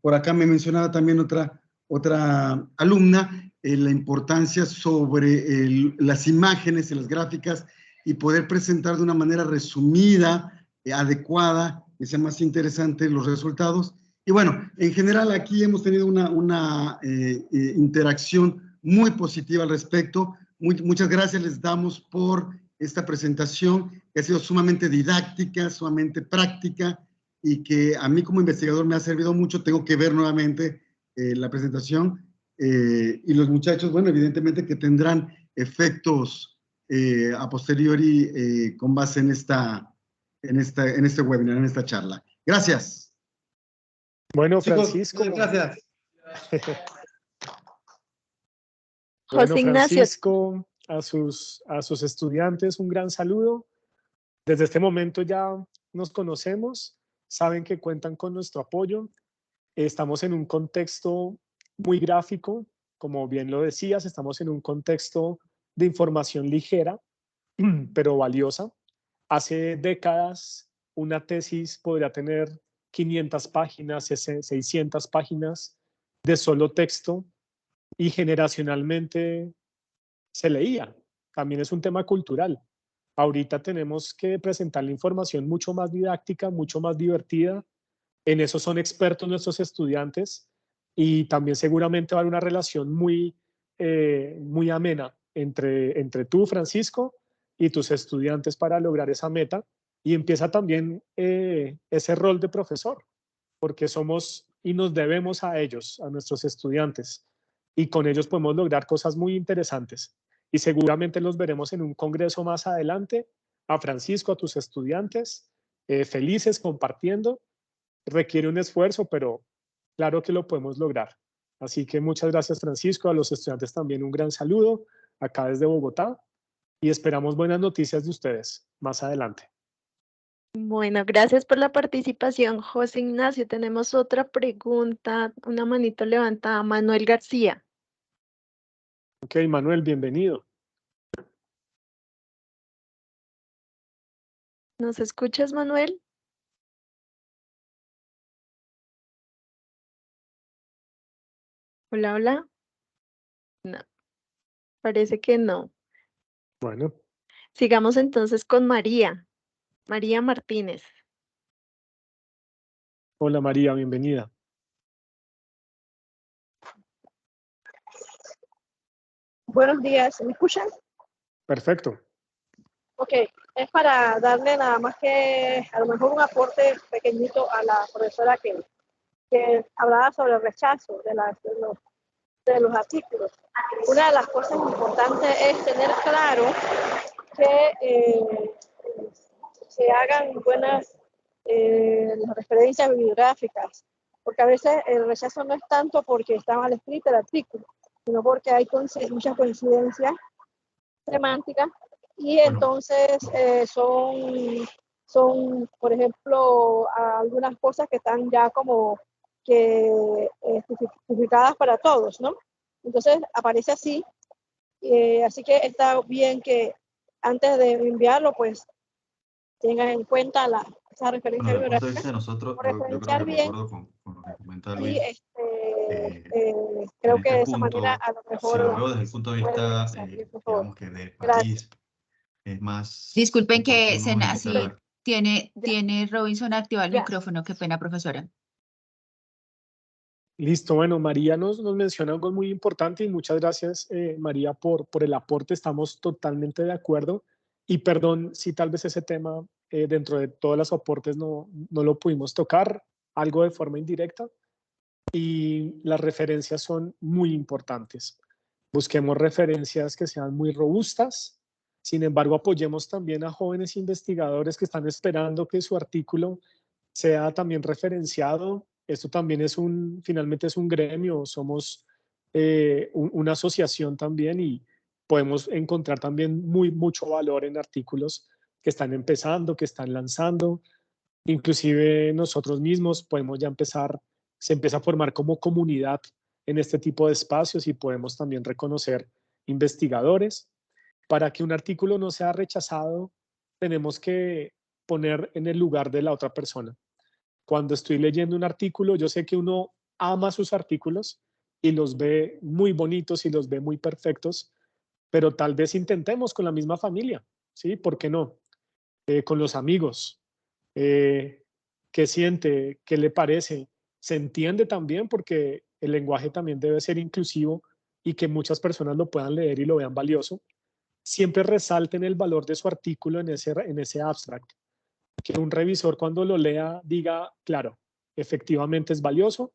Por acá me mencionaba también otra alumna la importancia sobre las imágenes y las gráficas y poder presentar de una manera resumida, adecuada, que sea más interesante los resultados. Y bueno, en general aquí hemos tenido una interacción muy positiva al respecto. Muchas gracias les damos por esta presentación, que ha sido sumamente didáctica, sumamente práctica, y que a mí como investigador me ha servido mucho. Tengo que ver nuevamente la presentación, y los muchachos, bueno, evidentemente que tendrán efectos a posteriori con base en este webinar, en esta charla. Gracias. Bueno, Chicos, Francisco. Gracias. Bueno, José Ignacio. Francisco, a sus estudiantes un gran saludo. Desde este momento ya nos conocemos, saben que cuentan con nuestro apoyo. Estamos en un contexto muy gráfico, como bien lo decías, estamos en un contexto de información ligera, pero valiosa. Hace décadas una tesis podría tener 500 páginas, 600 páginas de solo texto, y generacionalmente se leía. También es un tema cultural. Ahorita tenemos que presentar la información mucho más didáctica, mucho más divertida. En eso son expertos nuestros estudiantes y también seguramente va a haber una relación muy amena entre tú, Francisco, y tus estudiantes para lograr esa meta. Y empieza también ese rol de profesor, porque somos y nos debemos a ellos, a nuestros estudiantes, y con ellos podemos lograr cosas muy interesantes. Y seguramente los veremos en un congreso más adelante, a Francisco, a tus estudiantes, felices compartiendo. Requiere un esfuerzo, pero claro que lo podemos lograr. Así que muchas gracias, Francisco. A los estudiantes también un gran saludo acá desde Bogotá y esperamos buenas noticias de ustedes más adelante. Bueno, gracias por la participación, José Ignacio. Tenemos otra pregunta, una manito levantada, Manuel García. Ok, Manuel, bienvenido. ¿Nos escuchas, Manuel? Hola, hola. No, parece que no. Bueno. Sigamos entonces con María. María Martínez. Hola, María, bienvenida. Buenos días, ¿me escuchan? Perfecto. Ok, es para darle nada más que a lo mejor un aporte pequeñito a la profesora que hablaba sobre el rechazo de los artículos. Una de las cosas importantes es tener claro que se hagan buenas referencias bibliográficas, porque a veces el rechazo no es tanto porque está mal escrito el artículo, sino porque hay muchas coincidencias semánticas y entonces son, por ejemplo, algunas cosas que están ya como que justificadas para todos, ¿no? Entonces aparece así, así que está bien que antes de enviarlo, pues tengan en cuenta esa referencia Bueno, desde el punto de bibliográfica. vista de nosotros, yo creo Referenciar que bien concuerdo con lo que comenta y Luis. creo En que este de esa punto, manera a lo si mejor lo veo desde el punto de vista, digamos que del país, es más Disculpen que oportuno sí, evitar. tiene Robinson activado el micrófono, qué pena, profesora. Listo, bueno, María nos menciona algo muy importante y muchas gracias, María, por el aporte. Estamos totalmente de acuerdo y perdón si tal vez ese tema dentro de todos los aportes no lo pudimos tocar, algo de forma indirecta, y las referencias son muy importantes. Busquemos referencias que sean muy robustas. Sin embargo, apoyemos también a jóvenes investigadores que están esperando que su artículo sea también referenciado. Esto también finalmente es un gremio, somos una asociación también y podemos encontrar también mucho valor en artículos que están empezando, que están lanzando. Inclusive nosotros mismos podemos ya se empieza a formar como comunidad en este tipo de espacios y podemos también reconocer investigadores. Para que un artículo no sea rechazado, tenemos que poner en el lugar de la otra persona. Cuando estoy leyendo un artículo, yo sé que uno ama sus artículos y los ve muy bonitos y los ve muy perfectos, pero tal vez intentemos con la misma familia, ¿sí? ¿Por qué no? Con los amigos. ¿Qué siente? ¿Qué le parece? Se entiende también porque el lenguaje también debe ser inclusivo y que muchas personas lo puedan leer y lo vean valioso. Siempre resalten el valor de su artículo en ese abstract. Que un revisor cuando lo lea diga, claro, efectivamente es valioso,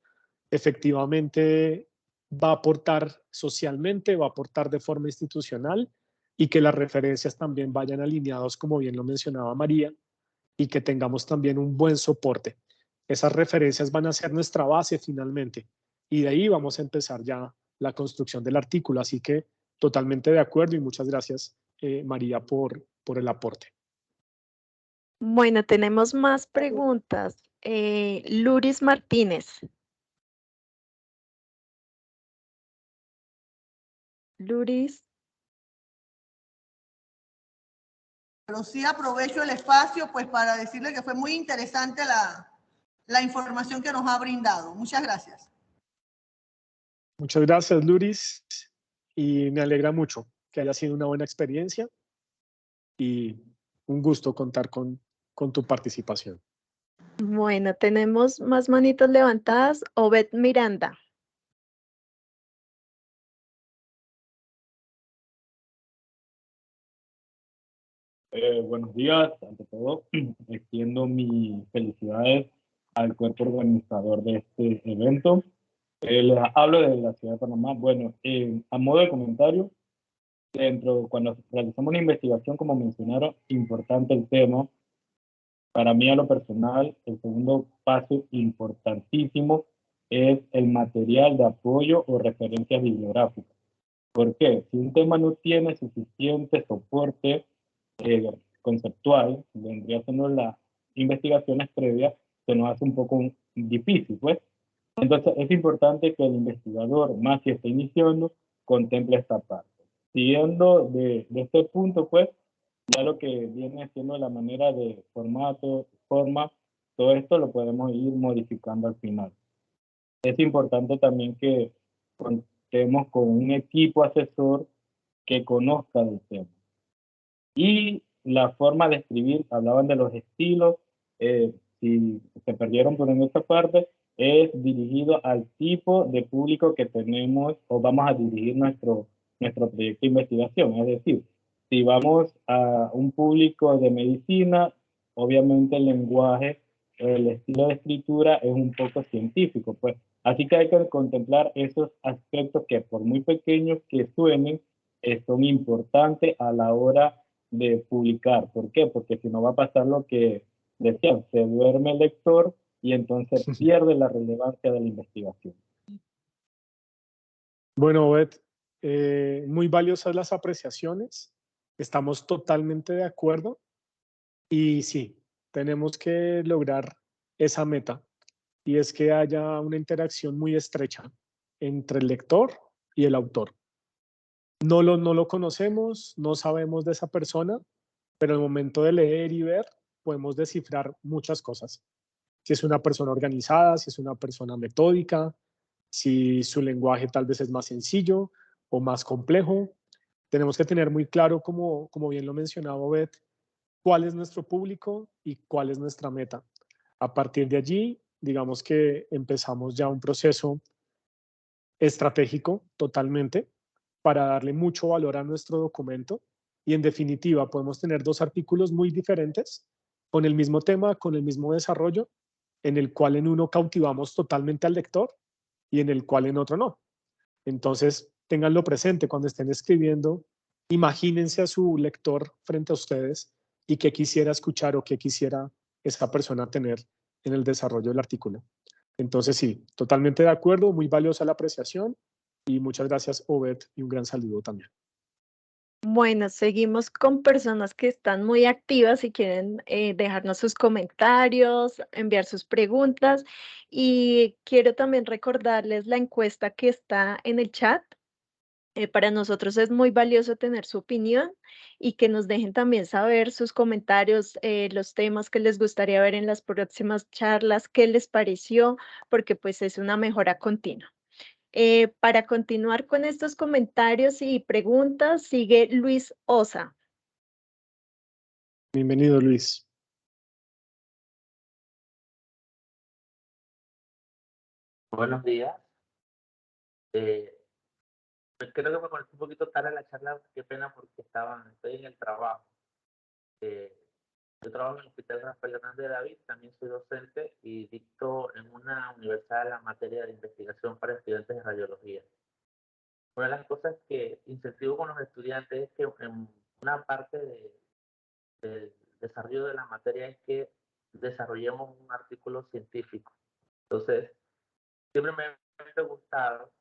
efectivamente va a aportar socialmente, va a aportar de forma institucional y que las referencias también vayan alineados, como bien lo mencionaba María, y que tengamos también un buen soporte. Esas referencias van a ser nuestra base finalmente y de ahí vamos a empezar ya la construcción del artículo. Así que totalmente de acuerdo y muchas gracias, María, por el aporte. Bueno, tenemos más preguntas. Luris Martínez. Luris. Pero sí aprovecho el espacio pues para decirle que fue muy interesante la información que nos ha brindado. Muchas gracias. Muchas gracias, Luris, y me alegra mucho que haya sido una buena experiencia. y un gusto contar con tu participación. Bueno, tenemos más manitos levantadas. Obed Miranda. Buenos días, ante todo, extiendo mis felicidades al cuerpo organizador de este evento. Les hablo de la ciudad de Panamá. Bueno, a modo de comentario, cuando realizamos una investigación, como mencionaron, importante el tema. Para mí, a lo personal, el segundo paso importantísimo es el material de apoyo o referencias bibliográficas. ¿Por qué? Si un tema no tiene suficiente soporte conceptual, vendría siendo las investigaciones previas, se nos hace un poco difícil, pues. Entonces, es importante que el investigador, más si está iniciando, contemple esta parte. Siguiendo de este punto, pues, ya lo que viene siendo la manera de formato, forma, todo esto lo podemos ir modificando al final. Es importante también que contemos con un equipo asesor que conozca del tema. Y la forma de escribir, hablaban de los estilos, si se perdieron por en esta parte, es dirigido al tipo de público que tenemos o vamos a dirigir nuestro proyecto de investigación. Es decir, si vamos a un público de medicina, obviamente el lenguaje, el estilo de escritura es un poco científico, pues. Así que hay que contemplar esos aspectos que, por muy pequeños que suenen, son importantes a la hora de publicar. ¿Por qué? Porque si no va a pasar lo que decían, se duerme el lector y entonces pierde la relevancia de la investigación. Bueno, Obed, muy valiosas las apreciaciones. Estamos totalmente de acuerdo. Y sí, tenemos que lograr esa meta. Y es que haya una interacción muy estrecha entre el lector y el autor. No lo conocemos, no sabemos de esa persona, pero al momento de leer y ver, podemos descifrar muchas cosas. Si es una persona organizada, si es una persona metódica, si su lenguaje tal vez es más sencillo o más complejo. Tenemos que tener muy claro, como bien lo mencionaba Obed, cuál es nuestro público y cuál es nuestra meta. A partir de allí, digamos que empezamos ya un proceso estratégico totalmente para darle mucho valor a nuestro documento y en definitiva podemos tener dos artículos muy diferentes con el mismo tema, con el mismo desarrollo, en el cual en uno cautivamos totalmente al lector y en el cual en otro no. Entonces, ténganlo presente cuando estén escribiendo, imagínense a su lector frente a ustedes y qué quisiera escuchar o qué quisiera esa persona tener en el desarrollo del artículo. Entonces, sí, totalmente de acuerdo, muy valiosa la apreciación y muchas gracias, Obed, y un gran saludo también. Bueno, seguimos con personas que están muy activas y quieren dejarnos sus comentarios, enviar sus preguntas. Y quiero también recordarles la encuesta que está en el chat. Para nosotros es muy valioso tener su opinión y que nos dejen también saber sus comentarios, los temas que les gustaría ver en las próximas charlas, qué les pareció, porque pues es una mejora continua. Para continuar con estos comentarios y preguntas, sigue Luis Osa. Bienvenido, Luis. Buenos días. Pues creo que me conecté un poquito tarde a la charla, qué pena porque estoy en el trabajo. Yo trabajo en el Hospital Rafael Hernández de David, también soy docente y dicto en una universidad la materia de investigación para estudiantes de radiología. Una de las cosas que incentivo con los estudiantes es que en una parte del desarrollo de la materia es que desarrollemos un artículo científico. Entonces, siempre me ha preguntado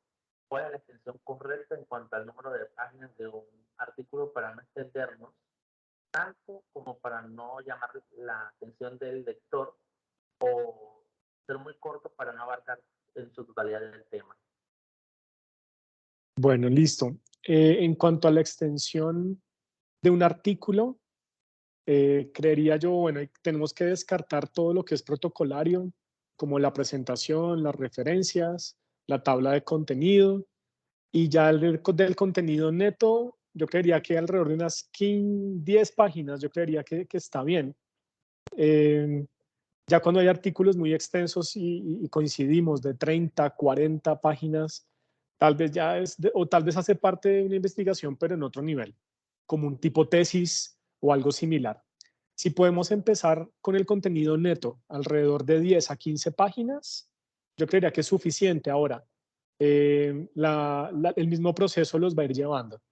cuál es la extensión correcta en cuanto al número de páginas de un artículo para no extendernos tanto como para no llamar la atención del lector o ser muy corto para no abarcar en su totalidad el tema. Bueno, listo. En cuanto a la extensión de un artículo, creería yo, bueno, tenemos que descartar todo lo que es protocolario, como la presentación, las referencias, la tabla de contenido, y ya del contenido neto, yo creería que alrededor de unas 10 páginas, yo creería que está bien. Ya cuando hay artículos muy extensos y coincidimos de 30, 40 páginas, tal vez ya o tal vez hace parte de una investigación, pero en otro nivel, como un tipo tesis o algo similar. Si podemos empezar con el contenido neto, alrededor de 10 a 15 páginas, yo creería que es suficiente. Ahora, el mismo proceso los va a ir llevando.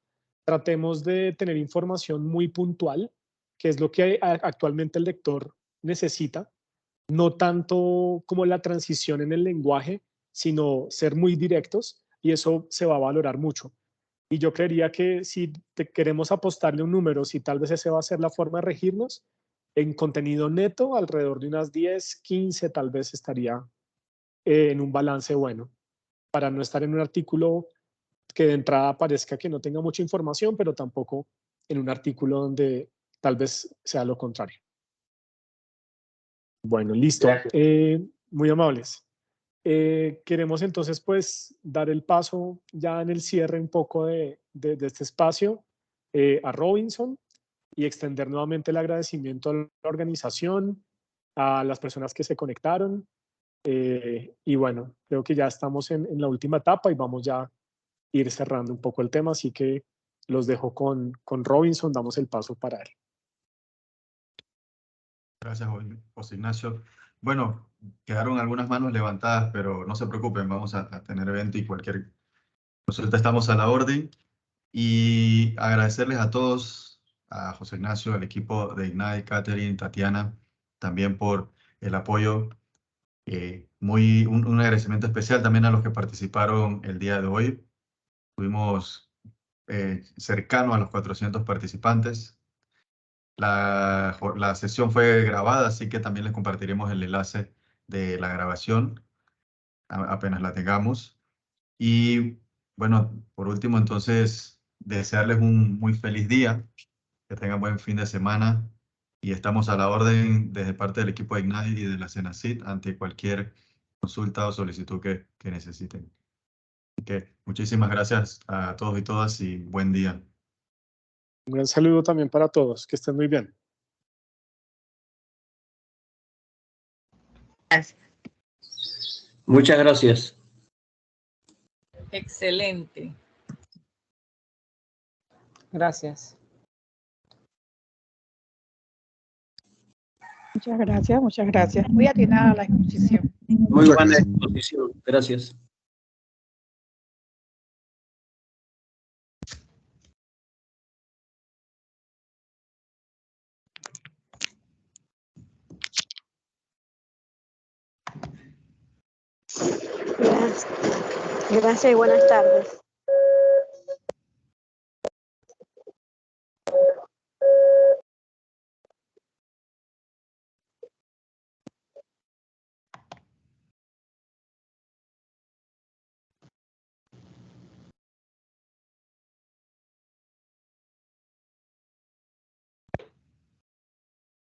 Tratemos de tener información muy puntual, que es lo que actualmente el lector necesita, no tanto como la transición en el lenguaje, sino ser muy directos, y eso se va a valorar mucho. Y yo creería que si queremos apostarle un número, si tal vez esa va a ser la forma de regirnos, en contenido neto, alrededor de unas 10, 15, tal vez estaría en un balance bueno, para no estar en un artículo que de entrada parezca que no tenga mucha información, pero tampoco en un artículo donde tal vez sea lo contrario. Bueno, listo. Muy amables. Queremos entonces pues dar el paso ya en el cierre un poco de este espacio a Robinson y extender nuevamente el agradecimiento a la organización, a las personas que se conectaron. Y bueno, creo que ya estamos en la última etapa y vamos ya a ir cerrando un poco el tema, así que los dejo con Robinson, damos el paso para él. Gracias, José Ignacio. Bueno, quedaron algunas manos levantadas, pero no se preocupen, vamos a tener evento y cualquier consulta estamos a la orden. Y agradecerles a todos, a José Ignacio, al equipo de Ignite, Catherine, Tatiana, también por el apoyo. Un agradecimiento especial también a los que participaron el día de hoy. Tuvimos cercano a los 400 participantes. La sesión fue grabada, así que también les compartiremos el enlace de la grabación apenas la tengamos. Y bueno, por último, entonces, desearles un muy feliz día, que tengan buen fin de semana y estamos a la orden desde parte del equipo de Ignite y de la Senacid ante cualquier consulta o solicitud que necesiten. Así que muchísimas gracias a todos y todas y buen día. Un gran saludo también para todos, que estén muy bien. Muchas gracias. Excelente. Gracias. Muchas gracias, muchas gracias. Muy atinada a la exposición. Muy buena exposición. Gracias. Gracias y buenas tardes.